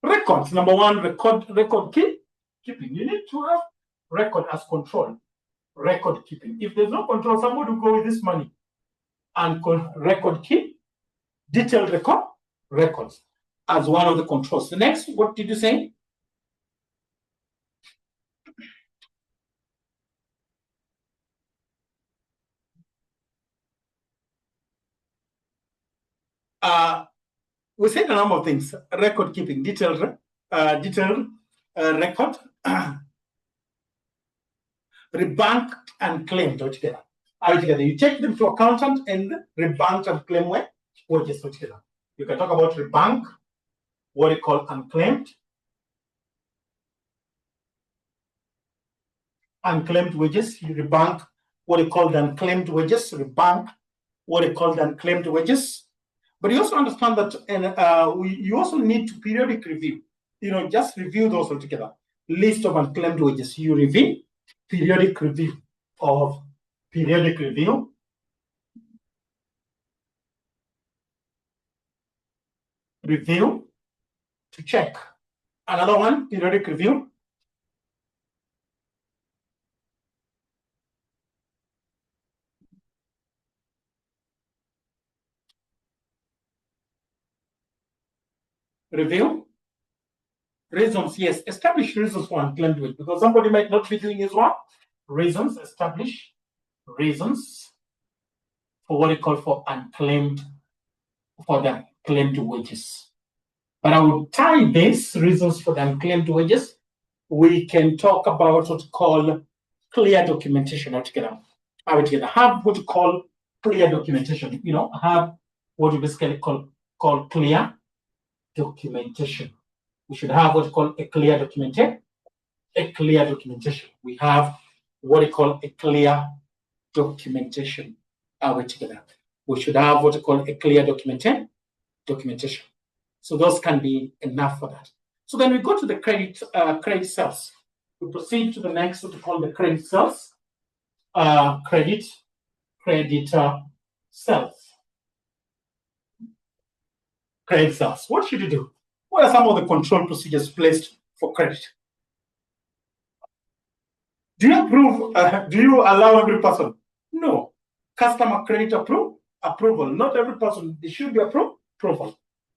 Records. Number one, record keeping. You need to have record as control. Record keeping. If there's no control, somebody will go with this money and record keep, detailed records as one of the controls. The next, what did you say? We said a number of things. Record keeping, detailed record, rebank and claim together. You take them to accountant and rebank and claim wages together. You can talk about rebank, what you call unclaimed wages. You rebank what you call the unclaimed wages. Rebank what you call the unclaimed wages. But you also understand that, and you also need to periodic review. Just review those altogether. List of unclaimed wages. You review, periodic review of periodic review. Review to check. Another one, periodic review. Review. Reasons, yes. Establish reasons for unclaimed wage, because somebody might not be doing his work. Reasons, establish reasons for what you call for unclaimed, for the claimed wages. But I will tie these reasons for the unclaimed wages. We can talk about what we call clear documentation altogether. Have what we call clear documentation. Have what we basically call clear documentation. We should have what we call a clear documentation. We have what we call a clear documentation. We should have what we call a clear documentation. So those can be enough for that. So then we go to the credit cells. We proceed to the next, what we call the credit cells. Credit cells. Credit cells. What should you do? What are some of the control procedures placed for credit? Do you approve? Do you allow every person? No. Customer credit approval. Not every person. It should be approval.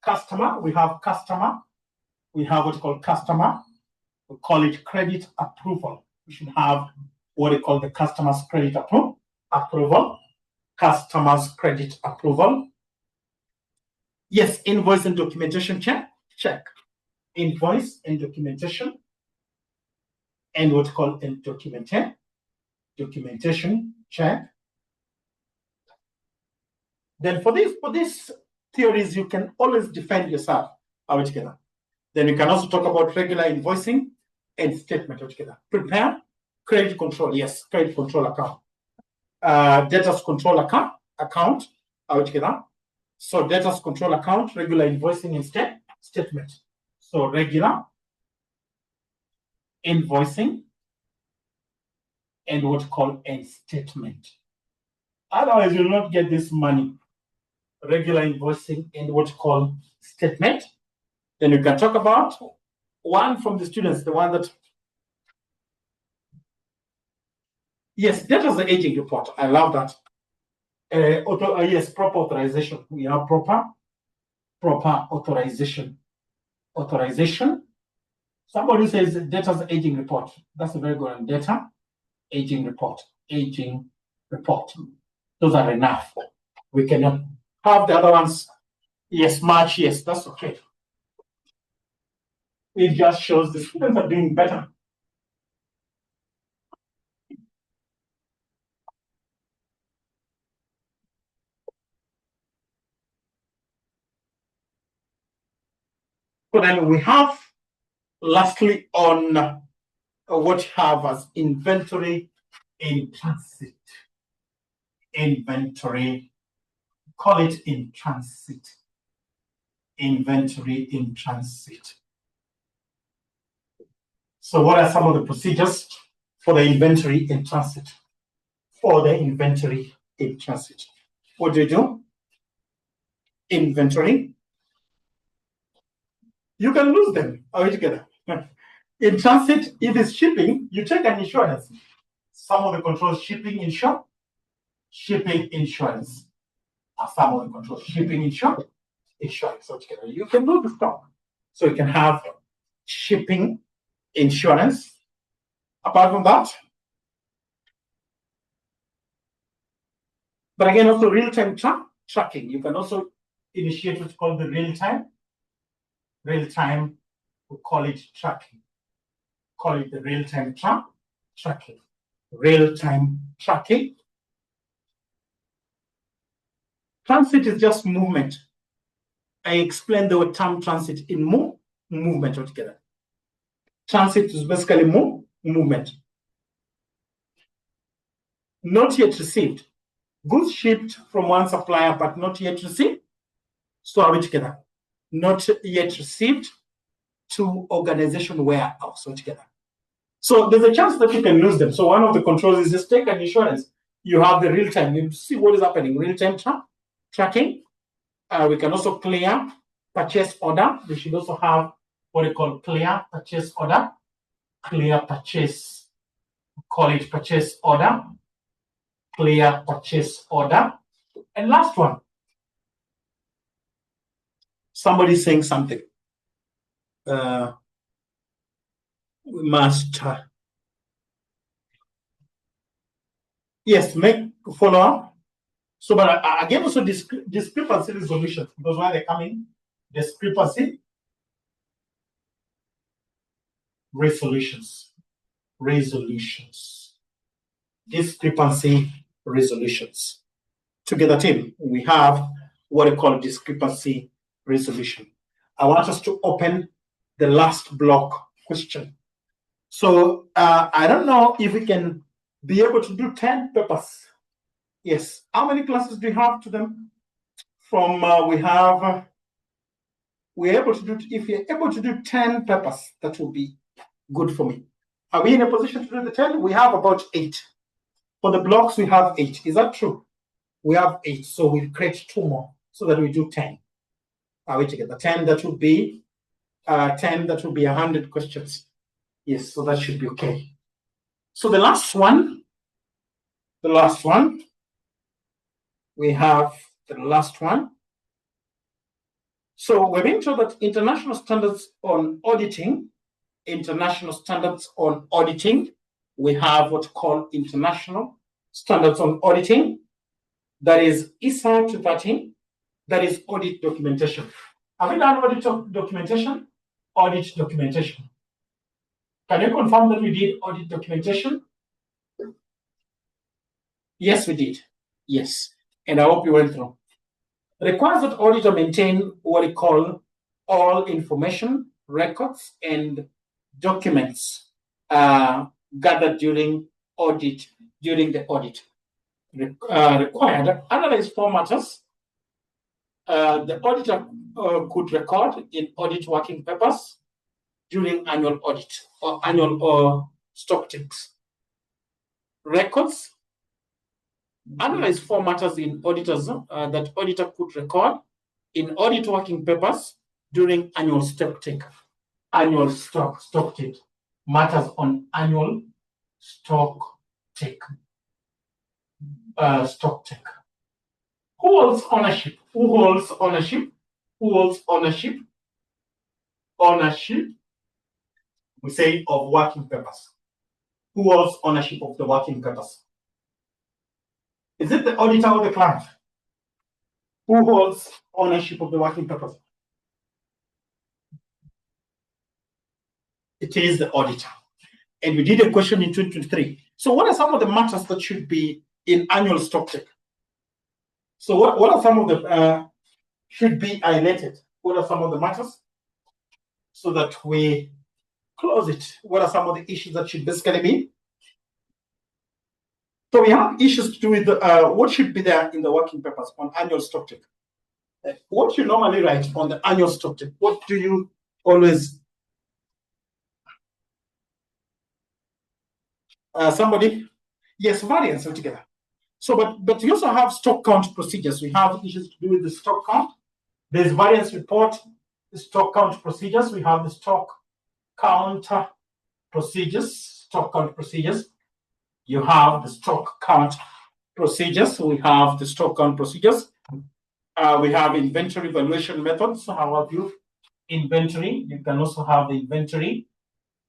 Customer. We have what we call customer. We call it credit approval. We should have what we call the customer's credit approval. Customer's credit approval. Yes, invoice and documentation check. Invoice and documentation. And what we call documentation check. Then for these theories, you can always defend yourself altogether. Then you can also talk about regular invoicing and statement altogether. Prepare credit control. Yes, credit control account. Debtors control account altogether. So debtors control account, regular invoicing and statement. So regular invoicing and what we call a statement. Otherwise, you'll not get this money. Regular invoicing and what we call statement. Then you can talk about one from the students, the one that, yes, debtors the aging report. I love that. Yes, proper authorization. We have proper authorization. Somebody says debtors aging report. That's a very good one. Data aging report. Those are enough. We cannot have the other ones. Yes, March. Yes, that's okay. It just shows the students are doing better. So then we have, lastly, on what you have as inventory in transit. Inventory, call it in transit. Inventory in transit. So what are some of the procedures for the inventory in transit? What do you do? Inventory. You can lose them altogether. In transit, if it's shipping, you take an insurance. Some of the controls, shipping insurance are some of the controls. Shipping insurance altogether. You can lose the stock. So you can have shipping insurance. Apart from that, but again, also real-time tracking. You can also initiate what's called the real-time, we call it tracking. Call it the real-time tracking. Real-time tracking. Transit is just movement. I explained the term transit in movement altogether. Transit is basically movement. Not yet received. Goods shipped from one supplier but not yet received. So are we together? Not yet received to organization warehouse altogether. So there's a chance that you can lose them. So one of the controls is just take an insurance. You have the real time. You see what is happening. Real time tracking. We can also clear purchase order. We should also have what we call clear purchase order. Clear purchase. Call it purchase order. Clear purchase order. And last one. Somebody's saying something. We must. Yes, make follow up. So, but again, also discrepancy resolution, because why they're coming, discrepancy resolutions, discrepancy resolutions. Together, team, we have what we call discrepancy resolution. I want us to open the last block question. So I don't know if we can be able to do 10 papers. Yes. How many classes do you have to them? From we're able to do, if you're able to do 10 papers, that will be good for me. Are we in a position to do the 10? We have about 8. For the blocks, we have 8. Is that true? We have 8. So we'll create 2 more so that we do 10. Are we together? 10, that would be 10, that would be 100 questions. Yes, so that should be okay. So the last one, we have the last one. So we're being told that international standards on auditing, we have what's called international standards on auditing. That is ISA 230, that is audit documentation. Have we done audit documentation? Audit documentation. Can you confirm that we did audit documentation? Yes, we did. Yes. And I hope you went through. Requires that auditor maintain what we call all information, records, and documents gathered during the audit. Required analyze 4 matters. The auditor could record in audit working papers during annual audit or annual stock takes. Records. Analyze 4 matters in auditors that auditor could record in audit working papers during annual stock take. Annual stock take. Matters on annual stock take. Stock take. Who holds ownership? Who holds ownership? Who holds ownership? Ownership, we say, of working papers. Who holds ownership of the working papers? Is it the auditor or the client? Who holds ownership of the working papers? It is the auditor. And we did a question in 2023. So what are some of the matters that should be in annual stock take? So what are some of the, should be highlighted? What are some of the matters? So that we close it. What are some of the issues that should basically be? So we have issues to do with what should be there in the working papers on annual stock take. What you normally write on the annual stock take? What do you always? Somebody? Yes, variance altogether. So, but you also have stock count procedures. We have issues to do with the stock count. There's variance report, the stock count procedures. We have the stock count procedures, stock count procedures. You have the stock count procedures. We have the stock count procedures. We have inventory valuation methods. So how have you inventory? You can also have the inventory.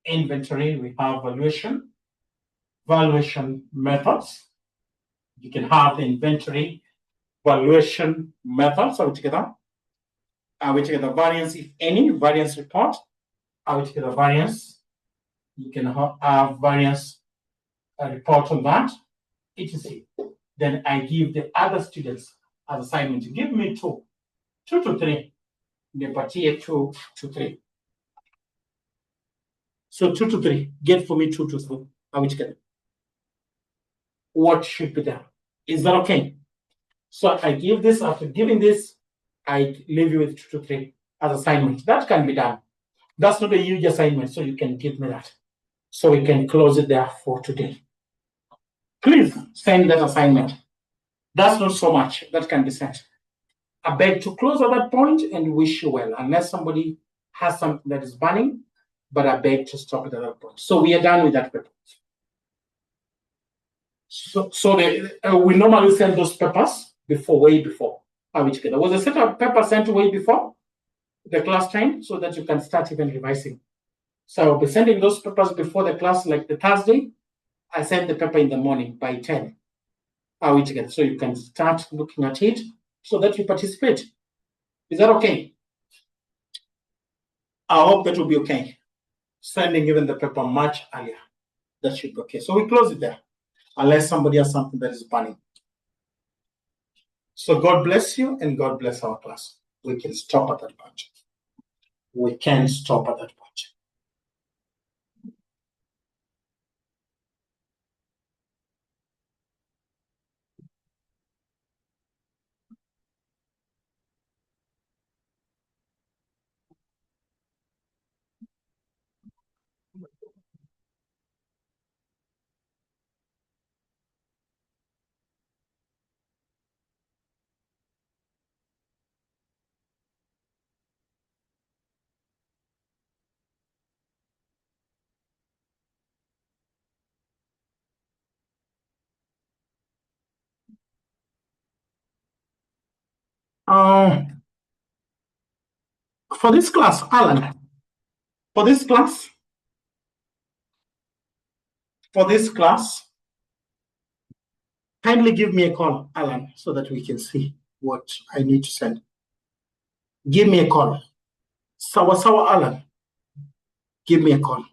We have valuation methods. You can have the inventory valuation methods. Are we together? Are we together? Variance, if any, variance report. Are we together? Variance. You can have variance report on that, etc. Then I give the other students as assignment. Give me 2 to 3. Nipatie 2 to 3. So 2 to 3. Get for me 2 to 3. Are we together? What should be there? Is that okay? So I give this after giving this. I leave you with 2 to 3 as assignment. That can be done. That's not a huge assignment, so you can give me that. So we can close it there for today. Please send that assignment. That's not so much that can be sent. I beg to close at that point and wish you well, unless somebody has something that is burning, but I beg to stop it at that point. So we are done with that paper. So we normally send those papers way before. There was a set of papers sent way before the class time so that you can start even revising. So I'll be sending those papers before the class, like the Thursday. I send the paper in the morning by 10. So you can start looking at it so that you participate. Is that okay? I hope that will be okay. Sending even the paper much earlier. That should be okay. So we close it there, unless somebody has something that is burning. So God bless you and God bless our class. We can stop at that point. We can stop at that point. For this class, Alan, for this class, kindly give me a call, Alan, so that we can see what I need to send. Give me a call. Sawa Alan, give me a call.